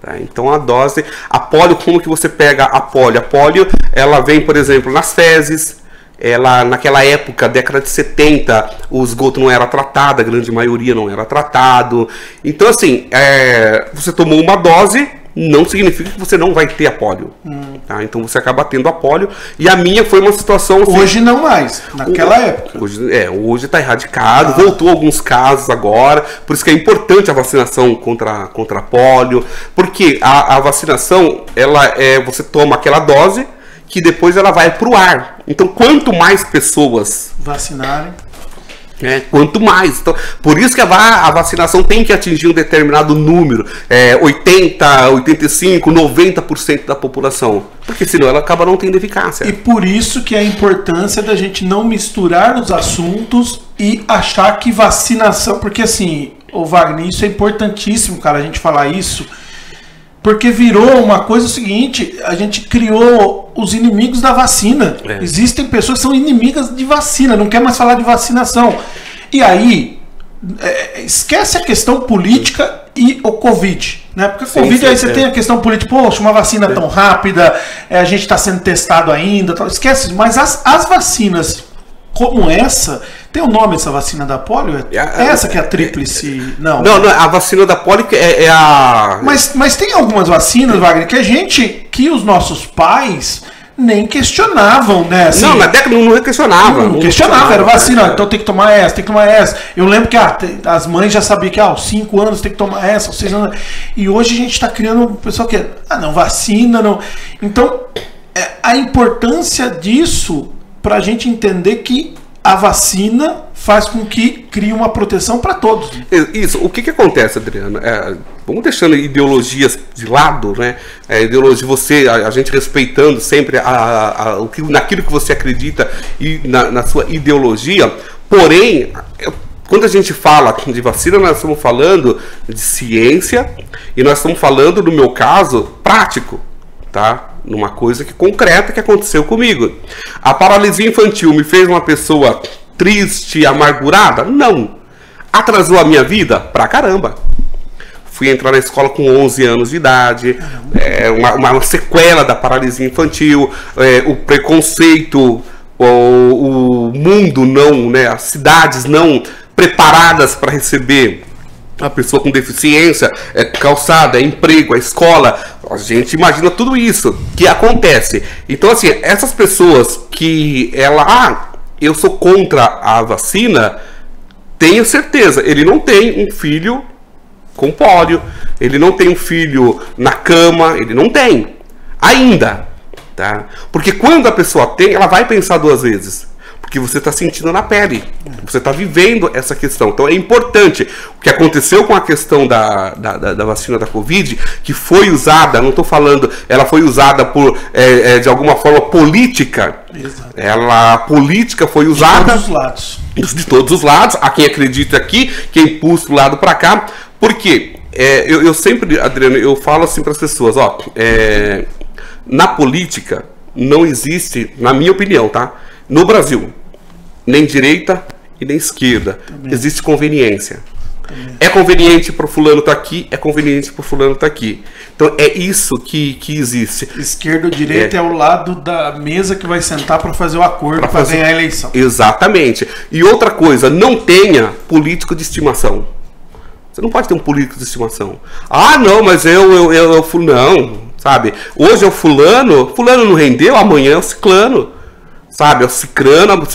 [SPEAKER 2] Tá? Então a pólio, como que você pega a pólio? A pólio, ela vem, por exemplo, nas fezes. Ela, naquela época, década de 70, o esgoto não era tratado, a grande maioria não era tratado. Então, assim, você tomou uma dose, não significa que você não vai ter a pólio. Tá? Então você acaba tendo a pólio. E a minha foi uma situação assim,
[SPEAKER 1] hoje não mais, naquela época.
[SPEAKER 2] Hoje está erradicado, voltou alguns casos agora. Por isso que é importante a vacinação contra a pólio. Porque a vacinação, você toma aquela dose, que depois ela vai para o ar. Então, quanto mais pessoas
[SPEAKER 1] vacinarem,
[SPEAKER 2] quanto mais. Então, por isso que a vacinação tem que atingir um determinado número, 80, 85, 90% da população. Porque senão ela acaba não tendo eficácia.
[SPEAKER 1] E por isso que a importância da gente não misturar os assuntos e achar que vacinação... Porque assim, ô Wagner, isso é importantíssimo, cara, a gente falar isso. Porque virou uma coisa seguinte, a gente criou os inimigos da vacina. Existem pessoas que são inimigas de vacina, não quer mais falar de vacinação. E aí, esquece a questão política e o Covid. Né? Porque o Covid, aí você tem a questão política, poxa, uma vacina tão rápida, a gente está sendo testado ainda, esquece. Mas as vacinas como essa... Tem o nome dessa vacina da pólio? Essa que é a tríplice? Não,
[SPEAKER 2] a vacina da pólio é a...
[SPEAKER 1] Mas tem algumas vacinas, Wagner, que os nossos pais nem questionavam, né? Assim,
[SPEAKER 2] não, na década não questionava.
[SPEAKER 1] Não questionava, era vacina, então tem que tomar essa, tem que tomar essa. Eu lembro que as mães já sabiam que aos 5 anos tem que tomar essa, aos 6 anos. E hoje a gente está criando um pessoal que não, vacina, não. Então, a importância disso para a gente entender que a vacina faz com que crie uma proteção para todos.
[SPEAKER 2] Isso. O que acontece, Adriano? Vamos deixando ideologias de lado, né? Ideologia, a gente respeitando sempre naquilo que você acredita e na sua ideologia. Porém, quando a gente fala de vacina, nós estamos falando de ciência e nós estamos falando, no meu caso, prático, tá? Numa coisa concreta que aconteceu comigo. A paralisia infantil me fez uma pessoa triste, amargurada? Não. Atrasou a minha vida? Pra caramba. Fui entrar na escola com 11 anos de idade, uma sequela da paralisia infantil, o preconceito, o mundo não, né, as cidades não preparadas para receber a pessoa com deficiência, calçada, emprego, a escola. A gente imagina tudo isso que acontece. Então, assim, essas pessoas que eu sou contra a vacina, tenho certeza, ele não tem um filho com pólio, ele não tem um filho na cama, ele não tem ainda, tá? Porque quando a pessoa tem, ela vai pensar duas vezes, porque você está sentindo na pele, você está vivendo essa questão. Então é importante. O que aconteceu com a questão da vacina da Covid, que foi usada, não estou falando, ela foi usada por, de alguma forma, política. Exato. A política foi usada
[SPEAKER 1] de todos os lados.
[SPEAKER 2] De todos os lados. Há quem acredita aqui, quem puxa do lado para cá. Por quê? Eu sempre, Adriano, eu falo assim para as pessoas, na política não existe, na minha opinião, tá? No Brasil, nem direita e nem esquerda. Também. Existe conveniência. Também. É conveniente para o fulano estar aqui, é conveniente para o fulano estar aqui. Então é isso que existe.
[SPEAKER 1] Esquerda ou direita é o lado da mesa que vai sentar para fazer o acordo para ganhar a eleição.
[SPEAKER 2] Exatamente. E outra coisa, não tenha político de estimação. Você não pode ter um político de estimação. Ah, não, mas eu não, sabe? Hoje é o fulano não rendeu, amanhã é o ciclano. Sabe, o cicrano,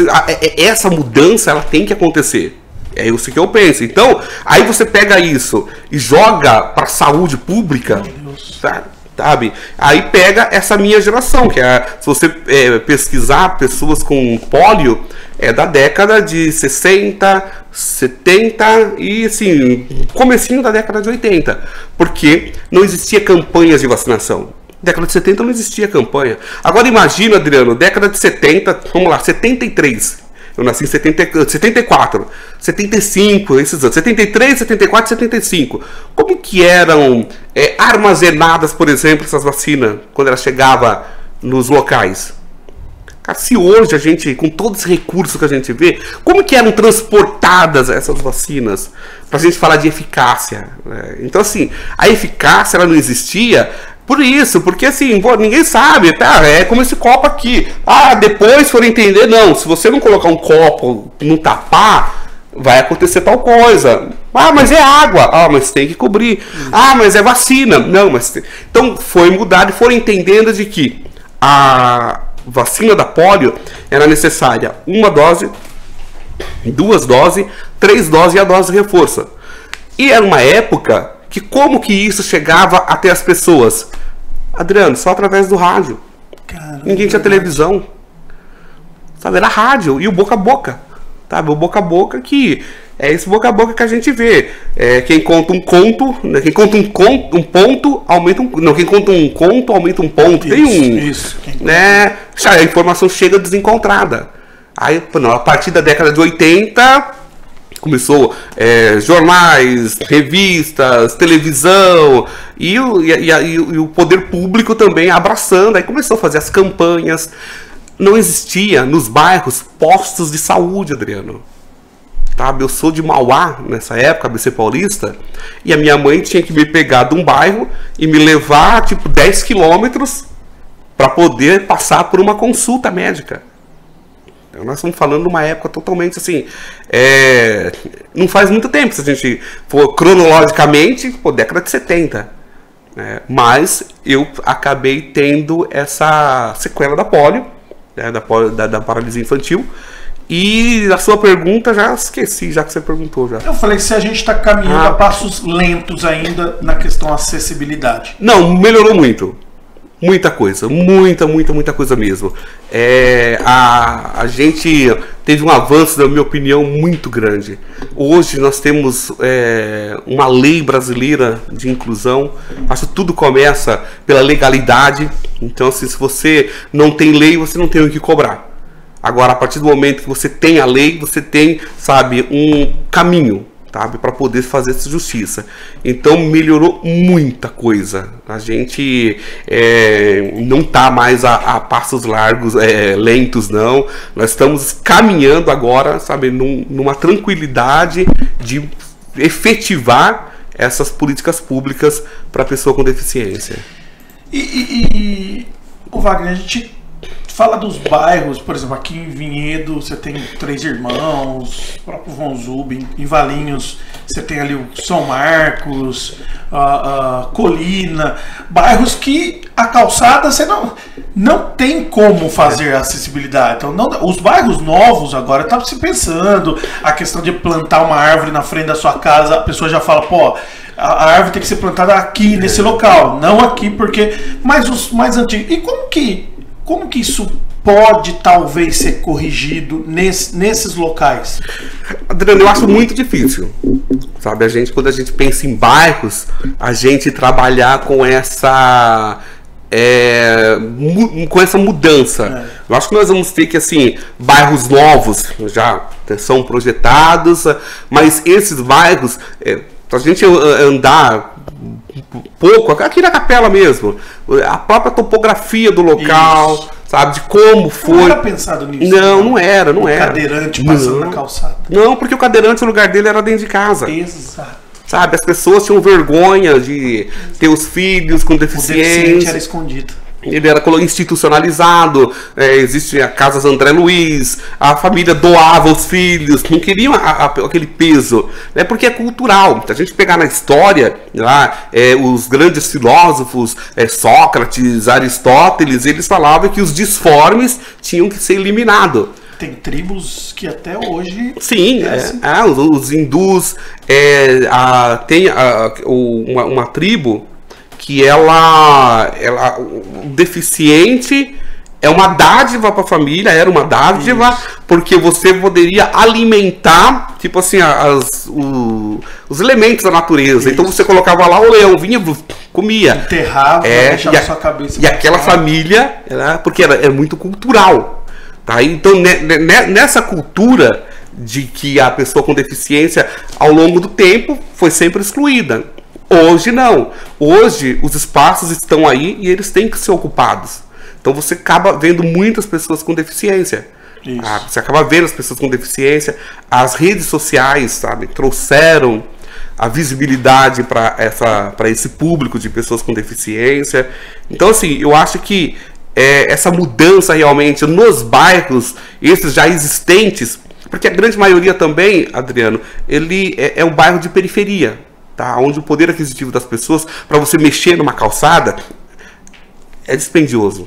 [SPEAKER 2] essa mudança ela tem que acontecer. É isso que eu penso. Então, aí você pega isso e joga para a saúde pública, sabe? Aí pega essa minha geração, que se você pesquisar pessoas com pólio, é da década de 60, 70 e assim, comecinho da década de 80. Porque não existia campanhas de vacinação. Década de 70 não existia campanha. Agora imagina, Adriano, década de 70, vamos lá, 73. Eu nasci em 74, 75, esses anos, 73, 74, 75. Como que eram armazenadas, por exemplo, essas vacinas, quando elas chegavam nos locais? Cara, se hoje a gente, com todos os recursos que a gente vê, como que eram transportadas essas vacinas? Pra gente falar de eficácia. Né? Então, assim, a eficácia ela não existia. Por isso, porque assim, ninguém sabe, tá? É como esse copo aqui. Depois foram entender, não, se você não colocar um copo, não tapar, vai acontecer tal coisa. Mas é água. Mas tem que cobrir. Mas é vacina. Não, mas... Então, foi mudado e foram entendendo de que a vacina da polio era necessária 1 dose, 2 doses, 3 doses e a dose de reforço. E era uma época... que como que isso chegava até as pessoas? Adriano, só através do rádio. Caramba, ninguém tinha televisão. Sabe, era rádio e o boca a boca. Sabe, o boca a boca que... É esse boca a boca que a gente vê. Quem conta um conto... Né, quem conta um ponto, aumenta um... Não, quem conta um conto, aumenta um ponto. Tem
[SPEAKER 1] Isso.
[SPEAKER 2] Né, a informação chega desencontrada. Aí, a partir da década de 80... Começou jornais, revistas, televisão e o poder público também abraçando. Aí começou a fazer as campanhas. Não existia nos bairros postos de saúde, Adriano. Sabe? Eu sou de Mauá nessa época, ABC Paulista, e a minha mãe tinha que me pegar de um bairro e me levar tipo 10 quilômetros para poder passar por uma consulta médica. Nós estamos falando de uma época totalmente assim, não faz muito tempo, se a gente for cronologicamente, década de 70. Mas eu acabei tendo essa sequela da polio, né, da paralisia infantil. E a sua pergunta, já esqueci, já que você perguntou. Já.
[SPEAKER 1] Eu falei que se a gente está caminhando a passos lentos ainda na questão acessibilidade.
[SPEAKER 2] Não, melhorou muito. Muita coisa, muita coisa mesmo. A gente teve um avanço, na minha opinião, muito grande. Hoje nós temos uma lei brasileira de inclusão. Acho que tudo começa pela legalidade. Então, assim, se você não tem lei, você não tem o que cobrar. Agora, a partir do momento que você tem a lei, você tem, sabe, um caminho, sabe, para poder fazer essa justiça. Então melhorou muita coisa. A gente não está mais a passos largos, lentos, não. Nós estamos caminhando agora, sabe, numa tranquilidade de efetivar essas políticas públicas para a pessoa com deficiência.
[SPEAKER 1] O Wagner, a gente fala dos bairros, por exemplo, aqui em Vinhedo você tem Três Irmãos, o próprio Von Zub, em Valinhos você tem ali o São Marcos, Colina, bairros que a calçada você não tem como fazer acessibilidade. Então, os bairros novos agora tá se pensando a questão de plantar uma árvore na frente da sua casa, a pessoa já fala, pô, a árvore tem que ser plantada aqui, nesse local, não aqui, porque... Mas os mais antigos... E como que isso pode talvez ser corrigido nesses locais?
[SPEAKER 2] Adriano, eu acho muito difícil, sabe? Quando a gente pensa em bairros, a gente trabalhar com essa mudança. Eu acho que nós vamos ter que, assim, bairros novos já são projetados, mas esses bairros, a gente andar pouco, aqui na Capela mesmo, a própria topografia do local, isso, sabe, de como foi.
[SPEAKER 1] Não era pensado nisso.
[SPEAKER 2] Não era.
[SPEAKER 1] O cadeirante passando na calçada.
[SPEAKER 2] Não, porque o cadeirante, o lugar dele era dentro de casa.
[SPEAKER 1] Exato.
[SPEAKER 2] Sabe, as pessoas tinham vergonha de ter os filhos com deficiência. O deficiente
[SPEAKER 1] era escondido.
[SPEAKER 2] Ele era institucionalizado, existia casas André Luiz, a família doava os filhos, não queriam aquele peso, né, porque é cultural. Se a gente pegar na história, lá, os grandes filósofos, Sócrates, Aristóteles, eles falavam que os disformes tinham que ser eliminados.
[SPEAKER 1] Tem tribos que até hoje...
[SPEAKER 2] Sim, os hindus, tem uma tribo que o deficiente é uma dádiva para a família, era uma dádiva, isso, porque você poderia alimentar, tipo assim, os elementos da natureza. Isso. Então você colocava lá, o leão vinha, comia.
[SPEAKER 1] Enterrava, deixava sua cabeça.
[SPEAKER 2] E aquela família, porque era muito cultural. Tá? Então, nessa cultura de que a pessoa com deficiência, ao longo do tempo, foi sempre excluída. Hoje não. Hoje os espaços estão aí e eles têm que ser ocupados. Então você acaba vendo muitas pessoas com deficiência. Você acaba vendo as pessoas com deficiência. As redes sociais, sabe, trouxeram a visibilidade para esse público de pessoas com deficiência. Então, assim, eu acho que essa mudança realmente nos bairros, esses já existentes, porque a grande maioria também, Adriano, ele é um bairro de periferia. Tá, onde o poder aquisitivo das pessoas para você mexer numa calçada é dispendioso,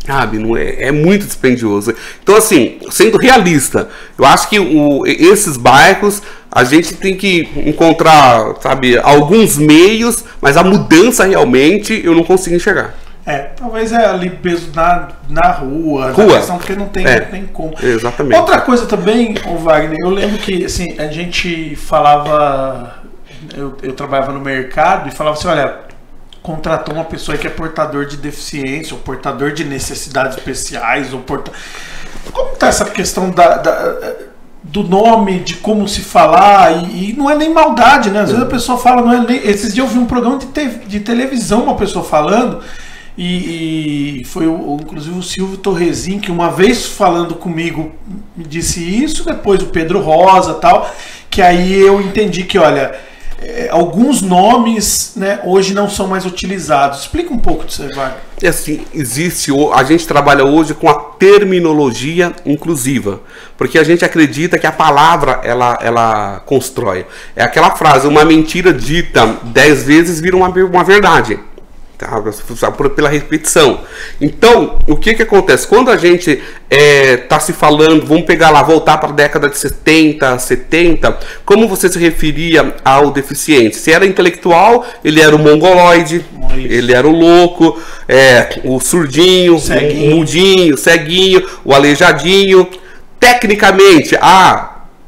[SPEAKER 2] sabe? Não é muito dispendioso. Então, assim, sendo realista, eu acho que esses bairros a gente tem que encontrar, sabe, alguns meios, mas a mudança realmente eu não consigo enxergar.
[SPEAKER 1] Talvez ali mesmo na rua, na questão, porque não tem como.
[SPEAKER 2] Exatamente.
[SPEAKER 1] Outra coisa também, Wagner, eu lembro que assim, a gente falava... Eu trabalhava no mercado e falava assim, olha, contratou uma pessoa que é portador de deficiência, ou portador de necessidades especiais, ou Como está essa questão do nome, de como se falar, e não é nem maldade, né? Às vezes a pessoa fala, não é nem... Esses dias eu vi um programa de televisão, uma pessoa falando, e foi inclusive o Silvio Torrezinho, que uma vez falando comigo me disse isso, depois o Pedro Rosa tal, que aí eu entendi que, olha... alguns nomes, né, hoje não são mais utilizados. Explica um pouco disso, Wagner.
[SPEAKER 2] Assim, a gente trabalha hoje com a terminologia inclusiva, porque a gente acredita que a palavra ela constrói. É aquela frase, uma mentira dita 10 vezes vira uma verdade. Pela repetição. Então, o que acontece? Quando a gente está se falando, vamos pegar lá, voltar para a década de 70, 70, como você se referia ao deficiente? Se era intelectual, ele era o mongoloide, ele era o louco, o surdinho, o mudinho, o ceguinho, o aleijadinho. tecnicamente,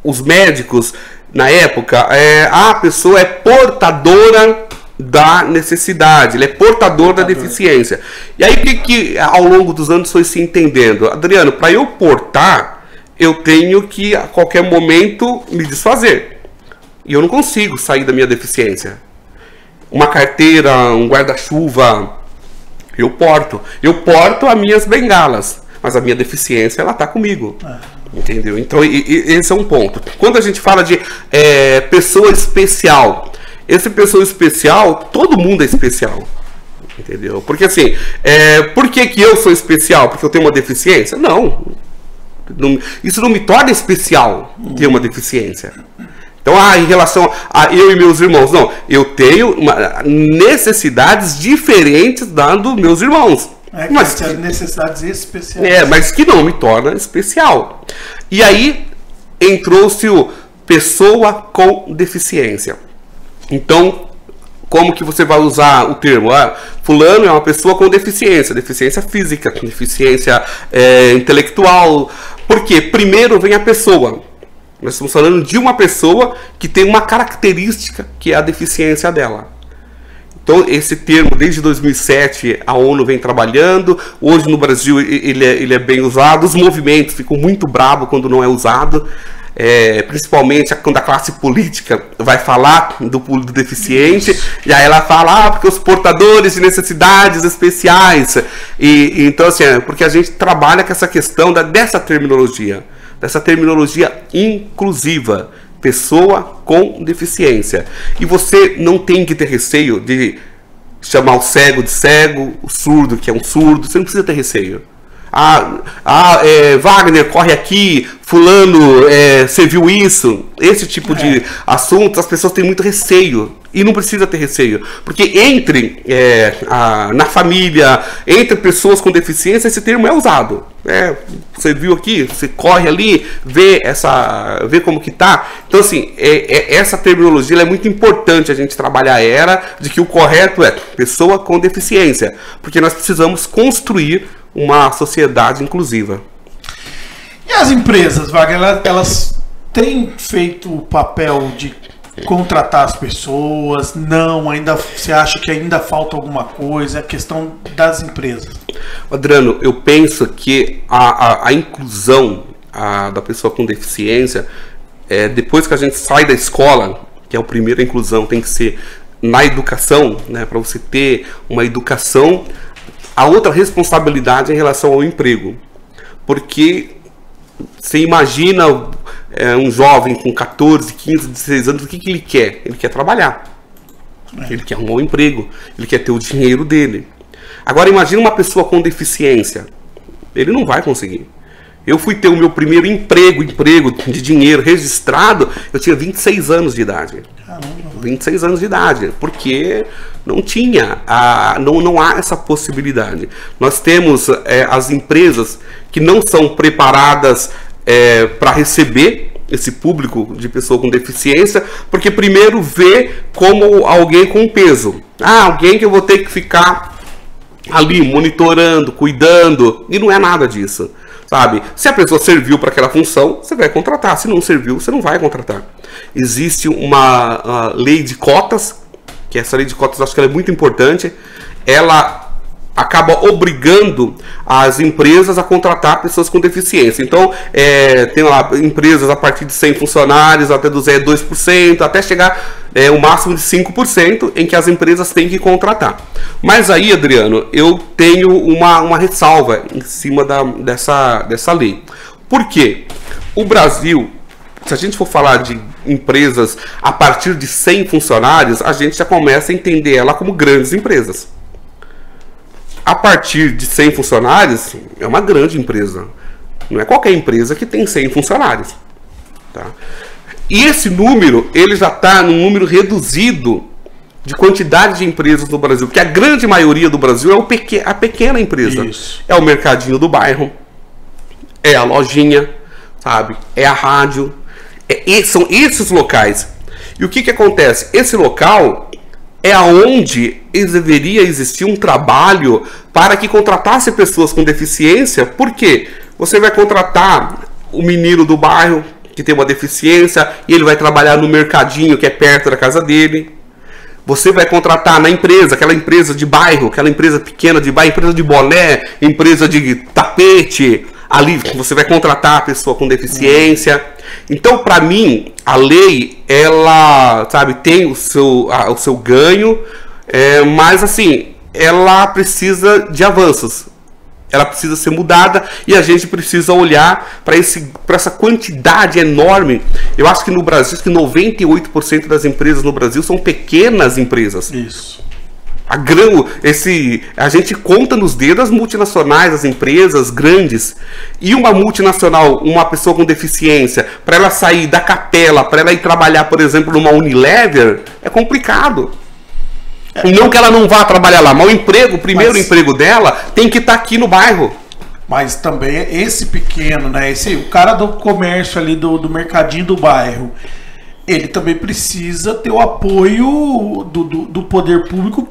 [SPEAKER 2] os médicos, na época, a pessoa é portadora da necessidade, ele é portador da deficiência. E aí, o que ao longo dos anos foi se entendendo? Adriano, para eu portar, eu tenho que, a qualquer momento, me desfazer. E eu não consigo sair da minha deficiência. Uma carteira, um guarda-chuva, eu porto as minhas bengalas, mas a minha deficiência, ela tá comigo. Entendeu? Então, esse é um ponto. Quando a gente fala de pessoa especial, esse pessoa especial, todo mundo é especial. Entendeu? Porque assim, por que eu sou especial? Porque eu tenho uma deficiência? Não. Isso não me torna especial ter uma deficiência. Então, em relação a eu e meus irmãos, não. Eu tenho necessidades diferentes dos meus irmãos.
[SPEAKER 1] Mas necessidades especiais.
[SPEAKER 2] Mas que não me torna especial. E aí, entrou-se o pessoa com deficiência. Então, como que você vai usar o termo? Fulano é uma pessoa com deficiência física, deficiência intelectual. Porque primeiro vem a pessoa. Nós estamos falando de uma pessoa que tem uma característica que é a deficiência dela. Então, esse termo, desde 2007, a ONU vem trabalhando. Hoje, no Brasil, ele é bem usado. Os movimentos ficam muito bravos quando não é usado. Principalmente quando a classe política vai falar do deficiente. E aí ela fala, porque os portadores de necessidades especiais. Então, assim, porque a gente trabalha com essa questão dessa terminologia inclusiva. Pessoa com deficiência. E você não tem que ter receio de chamar o cego de cego, o surdo que é um surdo. Você não precisa ter receio. Wagner, corre aqui. Fulano, você viu isso? Esse tipo de assunto, as pessoas têm muito receio. E não precisa ter receio. Porque na família, entre pessoas com deficiência, esse termo é usado. Você viu aqui, você corre ali, vê como que tá. Então, assim, essa terminologia é muito importante a gente trabalhar de que o correto é pessoa com deficiência. Porque nós precisamos construir uma sociedade inclusiva.
[SPEAKER 1] E as empresas, Wagner, elas têm feito o papel de contratar as pessoas? Não, você acha que ainda falta alguma coisa? É questão das empresas.
[SPEAKER 2] Adriano, eu penso que a inclusão da pessoa com deficiência, depois que a gente sai da escola, que é a primeira inclusão, tem que ser na educação, né, para você ter uma educação. A outra responsabilidade é em relação ao emprego. Porque você imagina um jovem com 14, 15, 16 anos, o que ele quer? Ele quer trabalhar. Ele quer arrumar um emprego. Ele quer ter o dinheiro dele. Agora imagina uma pessoa com deficiência. Ele não vai conseguir. Eu fui ter o meu primeiro emprego de dinheiro registrado, eu tinha 26 anos de idade. Caramba. 26 anos de idade, porque não tinha, não há essa possibilidade. Nós temos as empresas que não são preparadas para receber esse público de pessoa com deficiência, porque primeiro vê como alguém com peso. Alguém que eu vou ter que ficar ali monitorando, cuidando, e não é nada disso. Sabe? Se a pessoa serviu para aquela função, você vai contratar. Se não serviu, você não vai contratar. Existe uma lei de cotas, que essa lei de cotas eu acho que ela é muito importante.Ela acaba obrigando as empresas a contratar pessoas com deficiência. Então, tem lá empresas a partir de 100 funcionários, até 2%, até chegar o máximo de 5%, em que as empresas têm que contratar. Mas aí, Adriano, eu tenho uma ressalva em cima dessa lei. Por quê? O Brasil, se a gente for falar de empresas a partir de 100 funcionários, a gente já começa a entender ela como grandes empresas. A partir de 100 funcionários, é uma grande empresa. Não é qualquer empresa que tem 100 funcionários. Tá? E esse número, ele já está num número reduzido de quantidade de empresas no Brasil. Porque a grande maioria do Brasil é a pequena empresa. Isso. É o mercadinho do bairro, é a lojinha, sabe? É a rádio. São esses locais. E o que acontece? Esse local é onde deveria existir um trabalho para que contratasse pessoas com deficiência. Por quê? Você vai contratar o menino do bairro que tem uma deficiência e ele vai trabalhar no mercadinho que é perto da casa dele. Você vai contratar na empresa, aquela empresa de bairro, aquela empresa pequena de bairro, empresa de boné, empresa de tapete. Ali você vai contratar a pessoa com deficiência. Então, para mim, a lei, ela, sabe, tem o seu ganho, mas assim, ela precisa de avanços. Ela precisa ser mudada e a gente precisa olhar para essa quantidade enorme. Eu acho que no Brasil, que 98% das empresas no Brasil são pequenas empresas.
[SPEAKER 1] Isso.
[SPEAKER 2] A gente conta nos dedos as multinacionais, as empresas grandes. E uma multinacional, uma pessoa com deficiência, para ela sair da Capela, para ela ir trabalhar, por exemplo, numa Unilever, é complicado. Não que ela não vá trabalhar lá, mas o primeiro emprego dela tem que estar aqui no bairro.
[SPEAKER 1] Mas também esse pequeno, né? O cara do comércio ali, do mercadinho do bairro, ele também precisa ter o apoio do poder público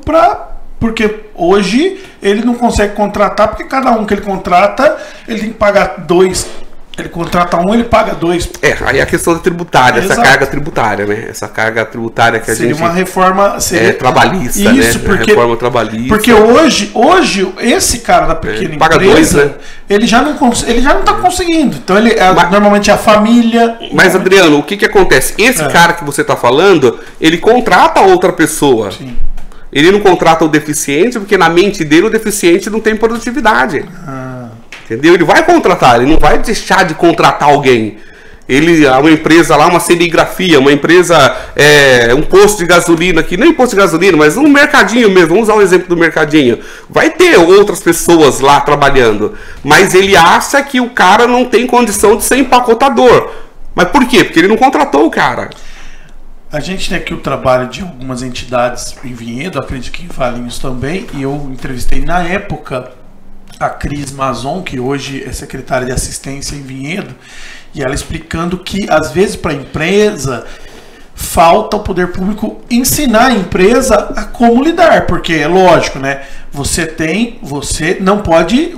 [SPEAKER 1] porque hoje ele não consegue contratar, porque cada um que ele contrata, ele tem que pagar 2. Ele contrata um, ele paga 2.
[SPEAKER 2] Aí a questão da tributária, essa carga tributária, né? Essa carga tributária que
[SPEAKER 1] seria uma reforma
[SPEAKER 2] trabalhista,
[SPEAKER 1] isso,
[SPEAKER 2] né?
[SPEAKER 1] Porque,
[SPEAKER 2] reforma trabalhista.
[SPEAKER 1] Porque hoje esse cara da pequena
[SPEAKER 2] paga
[SPEAKER 1] empresa,
[SPEAKER 2] 2, né?
[SPEAKER 1] ele já não está conseguindo. Então normalmente é a família.
[SPEAKER 2] Mas Adriano, o que acontece? Esse cara que você está falando, ele contrata outra pessoa. Sim. Ele não contrata o deficiente porque na mente dele o deficiente não tem produtividade. Entendeu? Ele vai contratar, ele não vai deixar de contratar alguém. Uma empresa lá, uma serigrafia, uma empresa, um posto de gasolina aqui, nem posto de gasolina, mas um mercadinho mesmo, vamos usar o exemplo do mercadinho. Vai ter outras pessoas lá trabalhando, mas ele acha que o cara não tem condição de ser empacotador. Mas por quê? Porque ele não contratou o cara.
[SPEAKER 1] A gente tem aqui o trabalho de algumas entidades em Vinhedo, acredito que em Valinhos também, e eu entrevistei na época a Cris Mazon, que hoje é secretária de assistência em Vinhedo, e ela explicando que às vezes para a empresa falta o poder público ensinar a empresa a como lidar, porque é lógico, né? Você não pode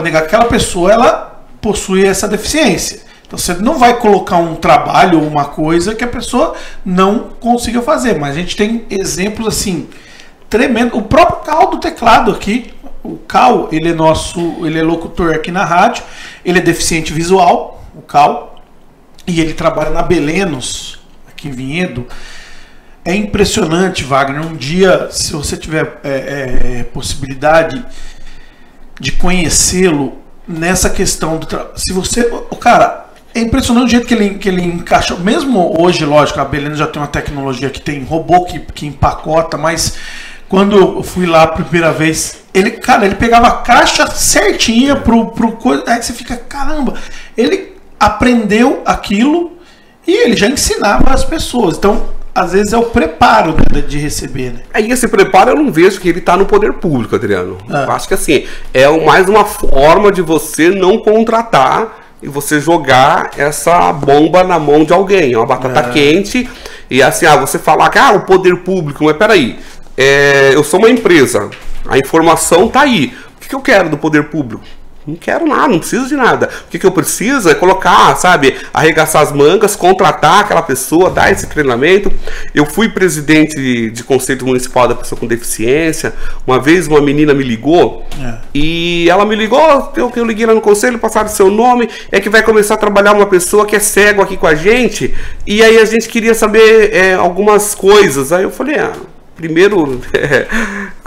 [SPEAKER 1] negar que aquela pessoa ela possui essa deficiência. Então você não vai colocar um trabalho ou uma coisa que a pessoa não consiga fazer, mas a gente tem exemplos assim tremendo. O próprio Cal do teclado aqui, o Cal, ele é locutor aqui na rádio, ele é deficiente visual, o Cal, e ele trabalha na Belenos, aqui em Vinhedo. É impressionante, Wagner, um dia, se você tiver possibilidade de conhecê-lo nessa questão do se você, o cara, é impressionante o jeito que ele encaixa, mesmo hoje, lógico, a Belenos já tem uma tecnologia que tem robô que empacota, mas quando eu fui lá a primeira vez, ele pegava a caixa certinha pro coisa. Aí você fica, caramba, ele aprendeu aquilo e ele já ensinava as pessoas. Então, às vezes é o preparo, né, de receber, né?
[SPEAKER 2] Aí esse preparo eu não vejo que ele está no poder público, Adriano. Eu acho que assim, é mais uma forma de você não contratar e você jogar essa bomba na mão de alguém. É uma batata quente. E assim, você falar que o poder público, mas peraí. Eu sou uma empresa, a informação está aí. O que eu quero do poder público? Não quero nada, não preciso de nada. O que eu preciso é colocar, sabe, arregaçar as mangas, contratar aquela pessoa, dar esse treinamento. Eu fui presidente de conselho municipal da pessoa com deficiência. Uma vez uma menina me ligou e ela me ligou, eu liguei lá no conselho, passaram seu nome, é que vai começar a trabalhar uma pessoa que é cego aqui com a gente, e aí a gente queria saber algumas coisas. Aí eu falei, primeiro,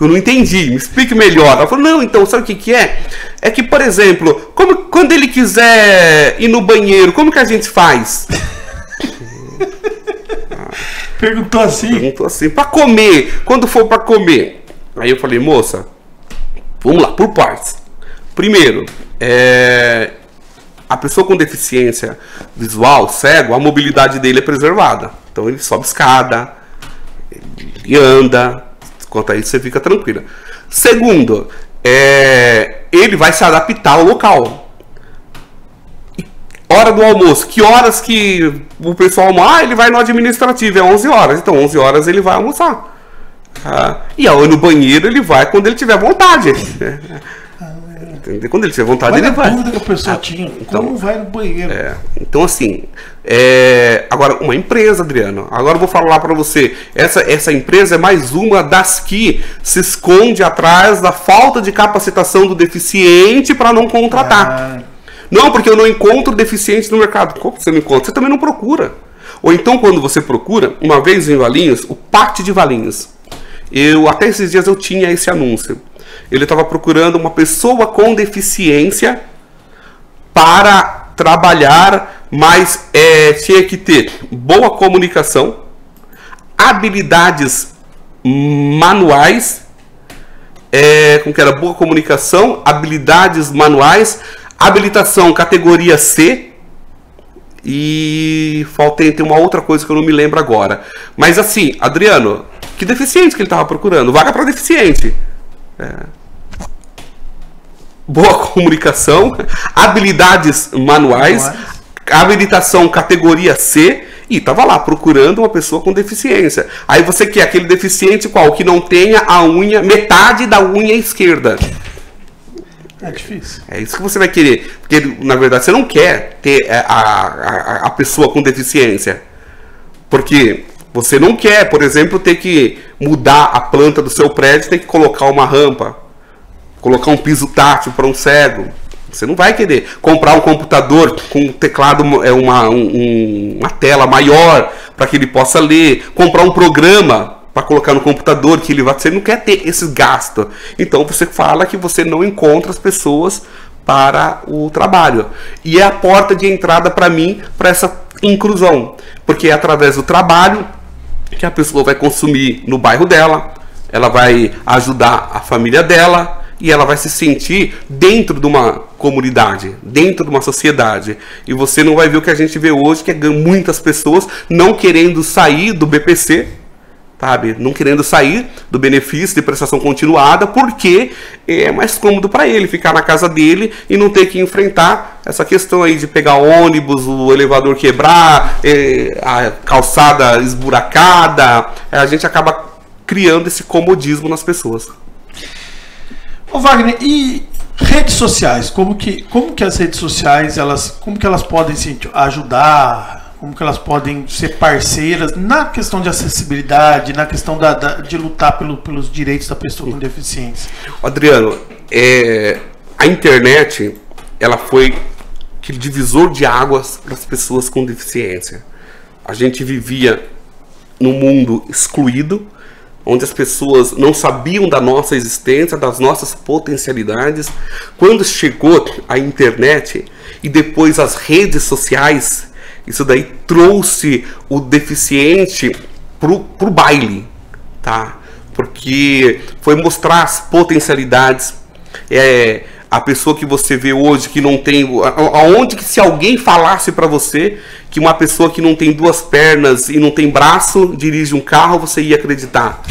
[SPEAKER 2] eu não entendi, me explique melhor. Ela falou, não, então, sabe o que é? É que, por exemplo, quando ele quiser ir no banheiro, como que a gente faz?
[SPEAKER 1] Perguntou assim?
[SPEAKER 2] Perguntou assim, para comer, quando for para comer. Aí eu falei, moça, vamos lá, por partes. Primeiro, a pessoa com deficiência visual, cego, a mobilidade dele é preservada. Então ele sobe escada, ele anda, quanto a isso você fica tranquila. Segundo, ele vai se adaptar ao local. Hora do almoço, que horas que o pessoal almoça? Ele vai no administrativo, é 11 horas, então 11 horas ele vai almoçar. E no banheiro ele vai quando ele tiver vontade. Quando ele tiver vontade, ele vai.
[SPEAKER 1] Dúvida que a pessoa tinha,
[SPEAKER 2] então,
[SPEAKER 1] como vai no banheiro?
[SPEAKER 2] Então, assim, agora, uma empresa, Adriano, agora eu vou falar para você, essa empresa é mais uma das que se esconde atrás da falta de capacitação do deficiente para não contratar. Não, porque eu não encontro deficiente no mercado. Como você não encontra? Você também não procura. Ou então, quando você procura, uma vez em Valinhos, o Pátio de Valinhos, até esses dias eu tinha esse anúncio. Ele estava procurando uma pessoa com deficiência para trabalhar, mas tinha que ter boa comunicação, habilidades manuais, como que era? Boa comunicação, habilidades manuais, habilitação categoria C, e tem uma outra coisa que eu não me lembro agora. Mas assim, Adriano, que deficiente que ele estava procurando? Vaga para deficiente. Boa comunicação, habilidades manuais, habilitação categoria C, e estava lá procurando uma pessoa com deficiência. Aí você quer aquele deficiente qual? Que não tenha a unha, metade da unha esquerda.
[SPEAKER 1] É difícil.
[SPEAKER 2] É isso que você vai querer. Porque, na verdade, você não quer ter a pessoa com deficiência. Porque você não quer, por exemplo, ter que mudar a planta do seu prédio, ter que colocar uma rampa, colocar um piso tátil para um cego. Você não vai querer comprar um computador com um teclado, uma tela maior para que ele possa ler, comprar um programa para colocar no computador que ele vai. Você não quer ter esse gasto. Então você fala que você não encontra as pessoas para o trabalho. E é a porta de entrada para mim, para essa inclusão. Porque é através do trabalho que a pessoa vai consumir no bairro dela, ela vai ajudar a família dela e ela vai se sentir dentro de uma comunidade, dentro de uma sociedade. E você não vai ver o que a gente vê hoje, que é muitas pessoas não querendo sair do BPC, sabe? Não querendo sair do benefício de prestação continuada, porque é mais cômodo para ele ficar na casa dele e não ter que enfrentar essa questão aí de pegar ônibus, o elevador quebrar, a calçada esburacada. A gente acaba criando esse comodismo nas pessoas.
[SPEAKER 1] Ô Wagner, e redes sociais? Como que as redes sociais, como que elas podem ajudar? Como que elas podem ser parceiras na questão de acessibilidade, na questão de lutar pelos direitos da pessoa com deficiência?
[SPEAKER 2] Adriano, a internet, ela foi aquele divisor de águas para as pessoas com deficiência. A gente vivia num mundo excluído, onde as pessoas não sabiam da nossa existência, das nossas potencialidades. Quando chegou a internet e depois as redes sociais, isso daí trouxe o deficiente pro baile, tá? Porque foi mostrar as potencialidades. A pessoa que você vê hoje que não tem, aonde que se alguém falasse para você que uma pessoa que não tem duas pernas e não tem braço dirige um carro, você ia acreditar?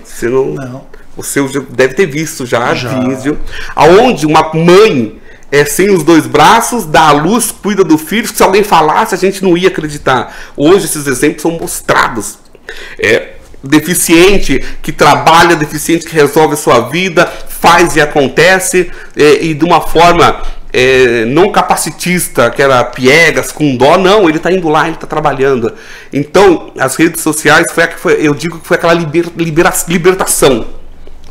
[SPEAKER 2] Você não. Você deve ter visto já vídeo aonde uma mãe sem os dois braços, dá a luz, cuida do filho, que se alguém falasse, a gente não ia acreditar. Hoje esses exemplos são mostrados. Deficiente que trabalha, deficiente que resolve a sua vida, faz e acontece, e de uma forma não capacitista, que era piegas, com dó, não, ele está indo lá, ele está trabalhando. Então, as redes sociais, eu digo que foi aquela libertação.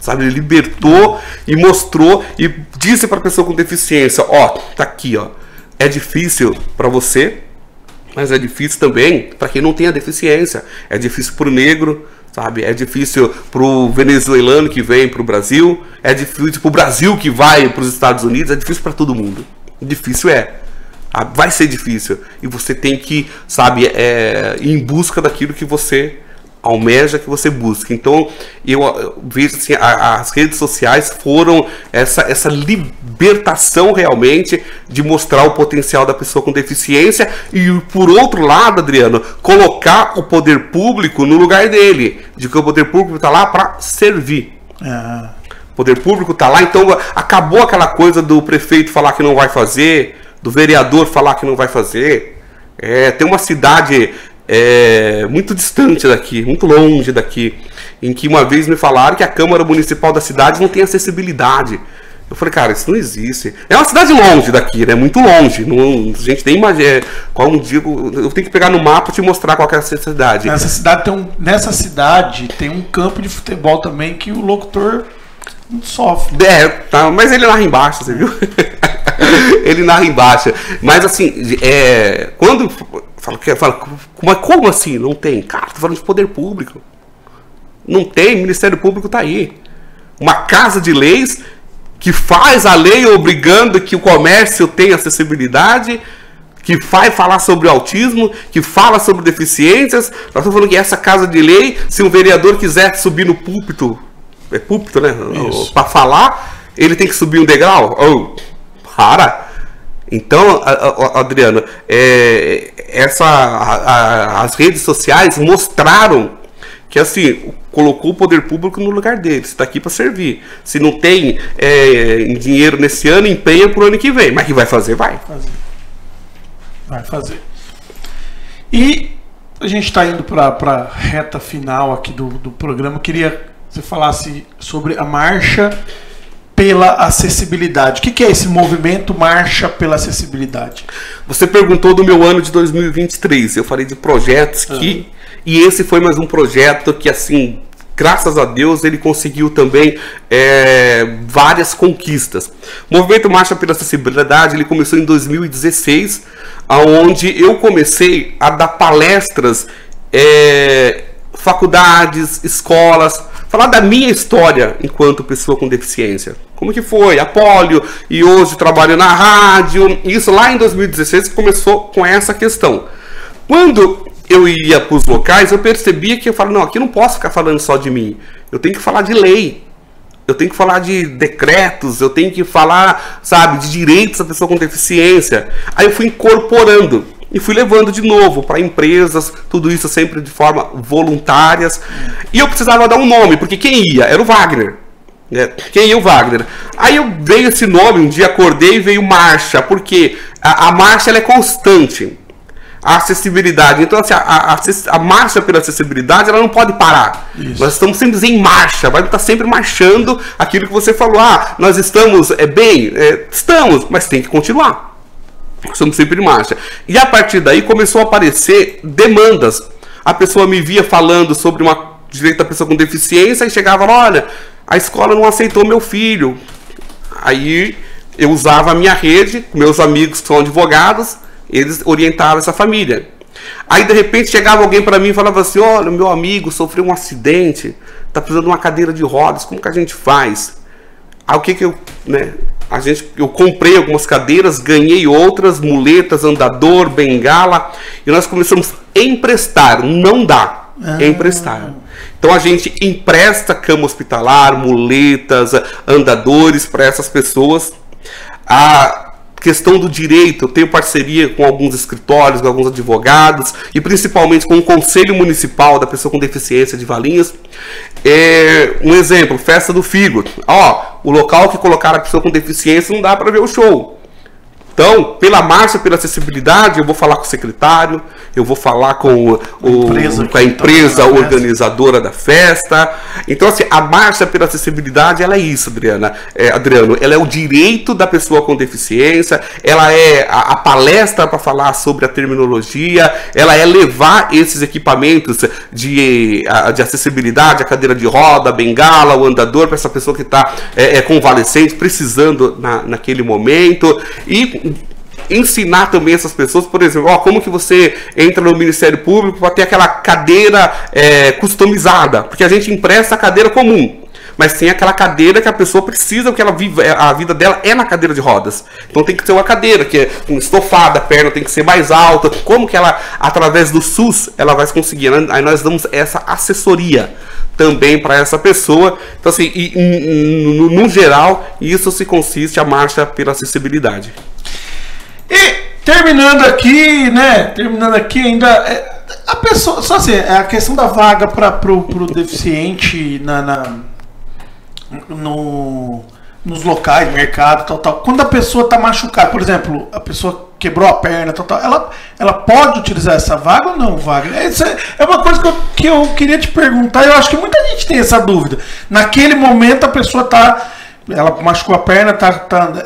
[SPEAKER 2] Sabe, ele libertou e mostrou e disse para a pessoa com deficiência, tá aqui, é difícil para você, mas é difícil também para quem não tem a deficiência, é difícil para o negro, sabe, é difícil para o venezuelano que vem para o Brasil, é difícil para o Brasil que vai para os Estados Unidos, é difícil para todo mundo, difícil vai ser difícil, e você tem que, sabe, ir em busca daquilo que você almeja, que você busca. Então eu vejo assim, as redes sociais foram essa libertação realmente de mostrar o potencial da pessoa com deficiência e, por outro lado, Adriano, colocar o poder público no lugar dele, de que o poder público está lá para servir. O poder público está lá, então acabou aquela coisa do prefeito falar que não vai fazer, do vereador falar que não vai fazer. Tem uma cidade muito distante daqui, muito longe daqui, em que uma vez me falaram que a Câmara Municipal da cidade não tem acessibilidade. Eu falei, cara, isso não existe. É uma cidade longe daqui, né? Muito longe. Não, a gente nem imagina. Qual um dia eu tenho que pegar no mapa e te mostrar qual que é essa cidade.
[SPEAKER 1] Nessa cidade tem um campo de futebol também que o locutor sofre.
[SPEAKER 2] Tá, mas ele narra embaixo, você viu? Ele narra embaixo. Mas assim, quando fala, como assim? Não tem? Cara, tô falando de poder público. Não tem, o Ministério Público tá aí. Uma casa de leis que faz a lei obrigando que o comércio tenha acessibilidade, que vai falar sobre o autismo, que fala sobre deficiências. Nós estamos falando que essa casa de lei, se um vereador quiser subir no púlpito, púlpito, né? Para falar, ele tem que subir um degrau? Para! Então, Adriano, as redes sociais mostraram que assim, colocou o poder público no lugar dele. Está aqui para servir. Se não tem dinheiro nesse ano, empenha para o ano que vem. Mas que vai fazer? Vai fazer. E a gente está indo para a reta final aqui do programa. Eu queria que você falasse sobre a Marcha pela Acessibilidade. O que é esse movimento Marcha pela Acessibilidade? Você perguntou do meu ano de 2023. Eu falei de projetos que... E esse foi mais um projeto que, assim, graças a Deus, ele conseguiu também várias conquistas. O movimento Marcha pela Acessibilidade, ele começou em 2016, onde eu comecei a dar palestras, faculdades, escolas, falar da minha história enquanto pessoa com deficiência. Como que foi? A polio, e hoje trabalho na rádio. Isso lá em 2016 começou com essa questão. Quando eu ia para os locais, eu percebia que eu falo, não, aqui não posso ficar falando só de mim. Eu tenho que falar de lei. Eu tenho que falar de decretos. Eu tenho que falar, sabe, de direitos da pessoa com deficiência. Aí eu fui incorporando e fui levando de novo para empresas, tudo isso sempre de forma voluntárias. E eu precisava dar um nome, porque quem ia? Era o Wagner. Quem ia? O Wagner. Aí veio esse nome, um dia acordei e veio Marcha, porque a marcha ela é constante. A acessibilidade. Então, assim, a marcha pela acessibilidade, ela não pode parar. Isso. Nós estamos sempre em marcha, vai estar sempre marchando aquilo que você falou. Nós estamos estamos, mas tem que continuar. Estamos sempre em marcha. E a partir daí começou a aparecer demandas. A pessoa me via falando sobre uma direito da pessoa com deficiência e chegava lá, olha, a escola não aceitou meu filho. Aí eu usava a minha rede, meus amigos que são advogados, eles orientaram essa família. Aí de repente chegava alguém para mim e falava assim, olha, meu amigo sofreu um acidente, tá precisando de uma cadeira de rodas, como que a gente faz? Aí o que que eu comprei algumas cadeiras, ganhei outras, muletas, andador, bengala, e nós começamos a emprestar, não dá, emprestar. Então a gente empresta cama hospitalar, muletas, andadores para essas pessoas. A questão do direito, eu tenho parceria com alguns escritórios, com alguns advogados e principalmente com o Conselho Municipal da Pessoa com Deficiência de Valinhos. Um exemplo, Festa do Figo. O local que colocaram a pessoa com deficiência não dá para ver o show. Então, pela marcha, pela acessibilidade, eu vou falar com o secretário, eu vou falar com a empresa organizadora da festa. Então, assim, a marcha pela acessibilidade, ela é isso, Adriano. Ela é o direito da pessoa com deficiência, ela é a palestra para falar sobre a terminologia, ela é levar esses equipamentos de acessibilidade, a cadeira de roda, a bengala, o andador, para essa pessoa que está convalescente, precisando naquele momento. E ensinar também essas pessoas, por exemplo, como que você entra no Ministério Público para ter aquela cadeira customizada, porque a gente empresta a cadeira comum, mas tem aquela cadeira que a pessoa precisa, que ela vive, a vida dela é na cadeira de rodas. Então tem que ser uma cadeira que é estofada, a perna tem que ser mais alta. Como que ela, através do SUS, ela vai conseguir? Aí nós damos essa assessoria também para essa pessoa. Então, assim, no geral, isso se consiste a marcha pela acessibilidade.
[SPEAKER 1] E terminando aqui ainda a pessoa, só assim, a questão da vaga para pro deficiente nos locais, mercado, tal. Quando a pessoa está machucada, por exemplo, a pessoa quebrou a perna, ela pode utilizar essa vaga ou não, Wagner? Essa é uma coisa que eu queria te perguntar. Eu acho que muita gente tem essa dúvida. Naquele momento a pessoa está ela machucou a perna,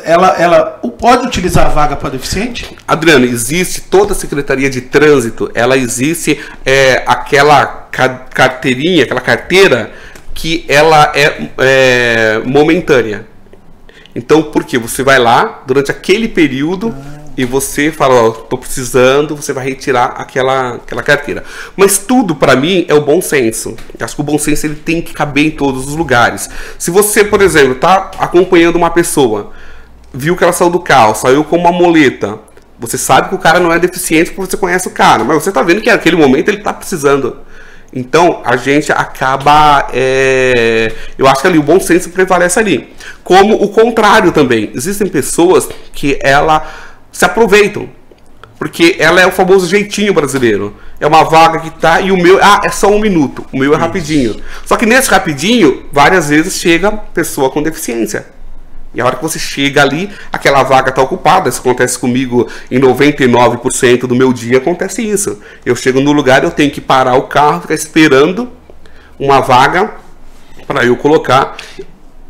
[SPEAKER 1] ela pode utilizar a vaga para deficiente?
[SPEAKER 2] Adriano, existe toda a Secretaria de Trânsito, ela existe aquela carteirinha, aquela carteira que ela é momentânea. Então, por quê? Você vai lá durante aquele período e você fala, ó, tô precisando, você vai retirar aquela carteira. Mas tudo, para mim, é o bom senso. Acho que o bom senso ele tem que caber em todos os lugares. Se você, por exemplo, tá acompanhando uma pessoa, viu que ela saiu do carro, saiu com uma muleta, você sabe que o cara não é deficiente porque você conhece o cara, mas você tá vendo que naquele momento ele tá precisando. Então, a gente acaba... eu acho que ali o bom senso prevalece ali. Como o contrário também. Existem pessoas que se aproveitam. Porque ela é o famoso jeitinho brasileiro. É uma vaga que tá... E o meu... é só 1 minuto. O meu é rapidinho. Só que nesse rapidinho, várias vezes chega pessoa com deficiência. E a hora que você chega ali, aquela vaga está ocupada. Isso acontece comigo em 99% do meu dia, acontece isso. Eu chego no lugar, eu tenho que parar o carro, ficar esperando uma vaga para eu colocar.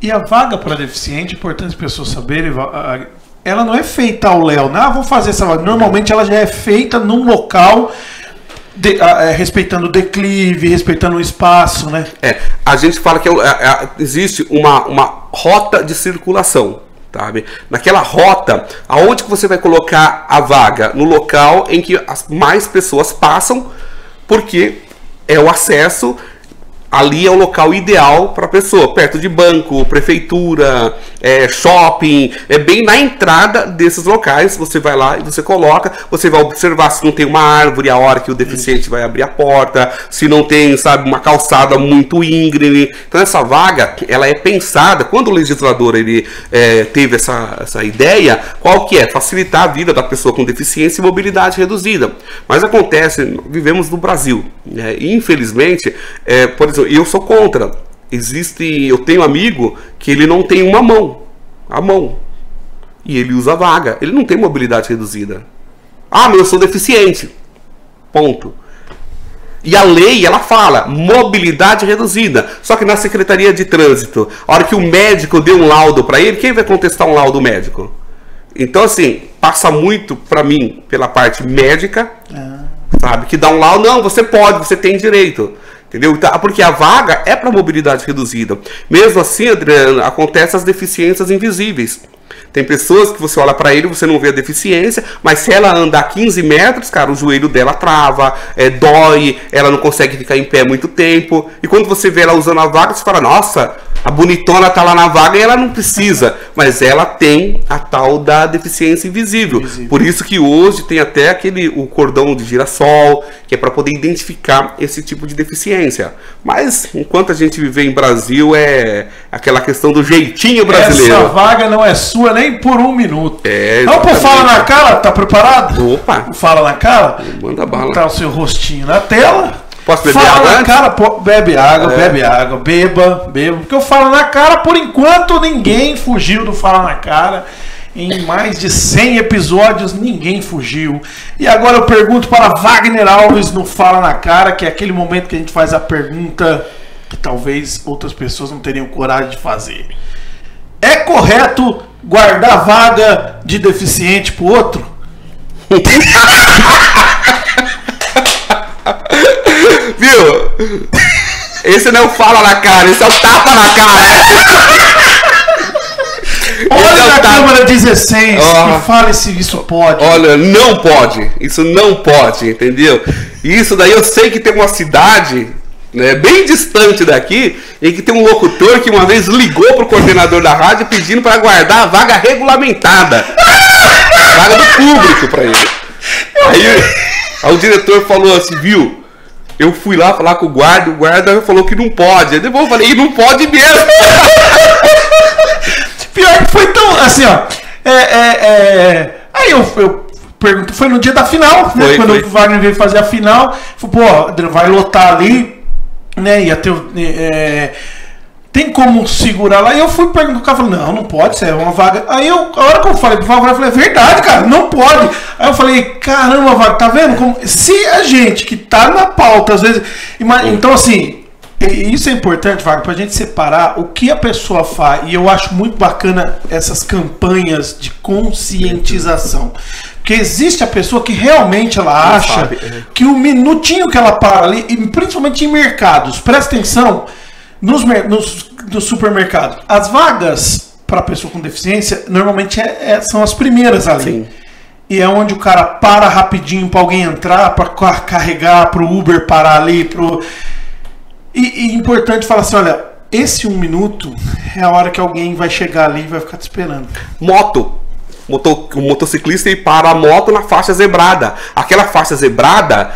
[SPEAKER 1] E a vaga para deficiente, é importante as pessoas saberem, ela não é feita ao léu. Vou fazer essa vaga. Normalmente ela já é feita num local... respeitando o declive, respeitando o espaço, né?
[SPEAKER 2] A gente fala que existe uma rota de circulação, sabe? Naquela rota, aonde que você vai colocar a vaga? No local em que mais pessoas passam, porque é o acesso. Ali é o local ideal para a pessoa, perto de banco, prefeitura, shopping, bem na entrada desses locais. Você vai lá e você coloca, você vai observar se não tem uma árvore a hora que o deficiente vai abrir a porta, se não tem, sabe, uma calçada muito íngreme. Então essa vaga, ela é pensada, quando o legislador ele teve essa ideia, qual que é? Facilitar a vida da pessoa com deficiência e mobilidade reduzida. Mas acontece, vivemos no Brasil, né? E infelizmente, por exemplo, eu sou contra. Eu tenho um amigo que ele não tem uma mão, a mão, e ele usa vaga. Ele não tem mobilidade reduzida. Mas eu sou deficiente. Ponto. E a lei, ela fala mobilidade reduzida. Só que na Secretaria de Trânsito, a hora que o médico deu um laudo para ele, quem vai contestar um laudo médico? Então, assim, passa muito para mim pela parte médica, sabe? Que dá um laudo, não, você pode, você tem direito. Entendeu? Porque a vaga é para mobilidade reduzida. Mesmo assim, Adriano, acontecem as deficiências invisíveis. Tem pessoas que você olha para ele, você não vê a deficiência, mas se ela andar 15 metros, cara, o joelho dela trava, dói, ela não consegue ficar em pé muito tempo. E quando você vê ela usando a vaga, você fala, nossa, a bonitona tá lá na vaga e ela não precisa. Mas ela tem a tal da deficiência invisível. Por isso que hoje tem até o cordão de girassol, que é para poder identificar esse tipo de deficiência. Mas enquanto a gente viver em Brasil, é aquela questão do jeitinho brasileiro.
[SPEAKER 1] Essa vaga não é sua nem por 1 minuto. Vamos pro Fala na Cara, tá preparado?
[SPEAKER 2] Opa!
[SPEAKER 1] Fala na Cara?
[SPEAKER 2] Manda bala.
[SPEAKER 1] Tá o seu rostinho na tela.
[SPEAKER 2] Posso beber
[SPEAKER 1] Fala
[SPEAKER 2] água
[SPEAKER 1] na
[SPEAKER 2] antes?
[SPEAKER 1] cara, bebe água, beba. Porque eu falo na cara, por enquanto ninguém fugiu do Fala na Cara. Em mais de 100 episódios, ninguém fugiu. E agora eu pergunto para Wagner Alves no Fala na Cara, que é aquele momento que a gente faz a pergunta que talvez outras pessoas não teriam coragem de fazer. É correto guardar vaga de deficiente pro outro?
[SPEAKER 2] Viu? Esse não é o Fala na Cara, esse é o Tapa na Cara.
[SPEAKER 1] Olha na Câmara 16 e fale se isso pode.
[SPEAKER 2] Olha, não pode. Isso não pode, entendeu? Isso daí eu sei que tem uma cidade, né, bem distante daqui, em que tem um locutor que uma vez ligou pro coordenador da rádio pedindo para guardar a vaga regulamentada. Vaga do público para ele. Aí o diretor falou assim, viu? Eu fui lá falar com o guarda falou que não pode. Aí depois eu falei, não pode mesmo.
[SPEAKER 1] Pior que foi tão, assim, ó. Aí eu pergunto, foi no dia da final, né? Quando o Wagner veio fazer a final, falou, pô, vai lotar ali, né? Ia ter. Tem como segurar lá? E eu fui perguntar, o cara falou, não pode, isso é uma vaga. Aí a hora que eu falei pro Wagner, eu falei, é verdade, cara, não pode. Aí eu falei, caramba, Wagner, tá vendo? Se a gente que tá na pauta, às vezes. Então, assim, E isso é importante, Wagner, para a gente separar o que a pessoa faz. E eu acho muito bacana essas campanhas de conscientização. Porque existe a pessoa que realmente ela acha que o minutinho que ela para ali, e principalmente em mercados, presta atenção, no supermercado, as vagas para pessoa com deficiência normalmente são as primeiras ali. Sim. E é onde o cara para rapidinho para alguém entrar, para carregar, para o Uber parar ali. E importante falar assim, olha, esse 1 minuto é a hora que alguém vai chegar ali e vai ficar te esperando.
[SPEAKER 2] O motociclista ele para a moto na faixa zebrada. Aquela faixa zebrada,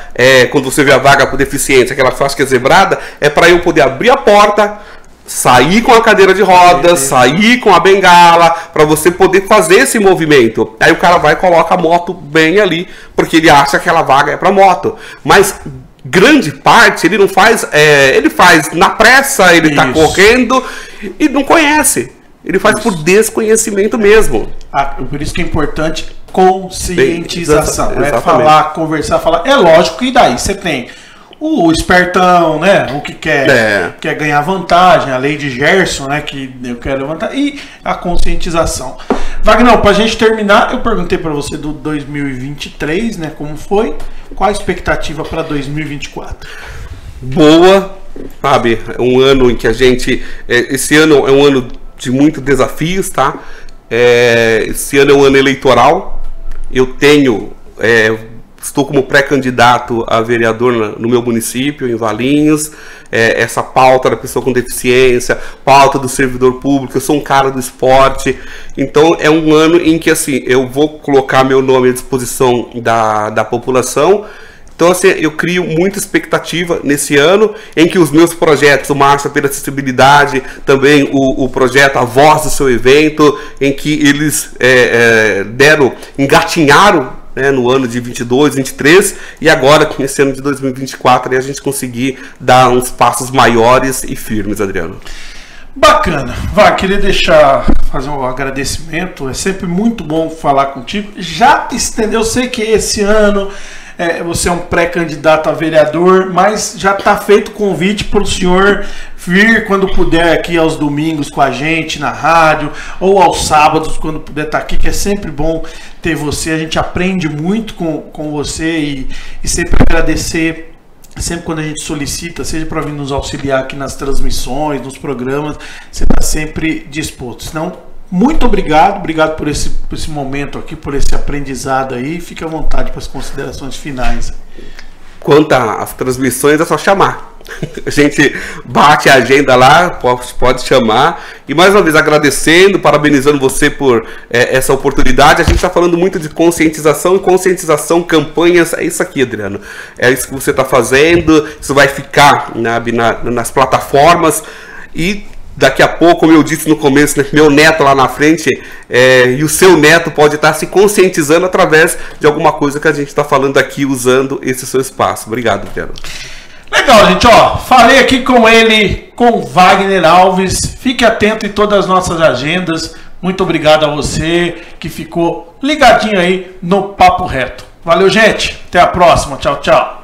[SPEAKER 2] quando você vê a vaga por deficiência, aquela faixa que é zebrada, é para eu poder abrir a porta, sair com a cadeira de rodas, sair com a bengala, para você poder fazer esse movimento. Aí o cara vai e coloca a moto bem ali, porque ele acha que aquela vaga é para moto. Mas grande parte ele não faz, ele faz na pressa, ele está correndo e não conhece. Ele faz por desconhecimento mesmo.
[SPEAKER 1] Por isso que é importante conscientização. Falar, conversar, falar. É lógico que daí você tem o espertão, né? O que quer ganhar vantagem, a lei de Gerson, né? Que eu quero levantar, e a conscientização. Wagner, para a gente terminar, eu perguntei para você do 2023, né? Como foi? Qual a expectativa para 2024?
[SPEAKER 2] Boa, sabe? É um ano em que a gente. Esse ano é um ano de muitos desafios, tá? Esse ano é um ano eleitoral. Eu estou como pré-candidato a vereador no meu município, em Valinhos. Essa pauta da pessoa com deficiência, pauta do servidor público, eu sou um cara do esporte. Então é um ano em que assim, eu vou colocar meu nome à disposição da população. Então, assim, eu crio muita expectativa nesse ano, em que os meus projetos, o Marcha pela Acessibilidade, também o projeto A Voz do Seu Evento, em que eles engatinharam, né, no ano de 22, 23, e agora, nesse ano de 2024, a gente conseguir dar uns passos maiores e firmes, Adriano.
[SPEAKER 1] Bacana. Queria fazer um agradecimento, é sempre muito bom falar contigo. Já estendeu, eu sei que esse ano você é um pré-candidato a vereador, mas já está feito o convite para o senhor vir quando puder aqui aos domingos com a gente na rádio, ou aos sábados quando puder estar aqui, que é sempre bom ter você. A gente aprende muito com você e sempre agradecer. Sempre quando a gente solicita, seja para vir nos auxiliar aqui nas transmissões, nos programas, você está sempre disposto. Então, muito obrigado por esse momento aqui, por esse aprendizado aí. Fique à vontade para as considerações finais.
[SPEAKER 2] Quanto às transmissões, é só chamar. A gente bate a agenda lá, pode chamar. E mais uma vez agradecendo, parabenizando você por essa oportunidade. A gente está falando muito de conscientização e conscientização, campanhas. É isso aqui, Adriano. É isso que você está fazendo. Isso vai ficar nas plataformas. E daqui a pouco, como eu disse no começo, né, meu neto lá na frente e o seu neto pode estar se conscientizando através de alguma coisa que a gente está falando aqui, usando esse seu espaço. Obrigado, Adriano.
[SPEAKER 1] Legal, gente, falei aqui com ele, com Wagner Alves. Fique atento em todas as nossas agendas. Muito obrigado a você que ficou ligadinho aí no Papo Reto. Valeu, gente. Até a próxima. Tchau, tchau.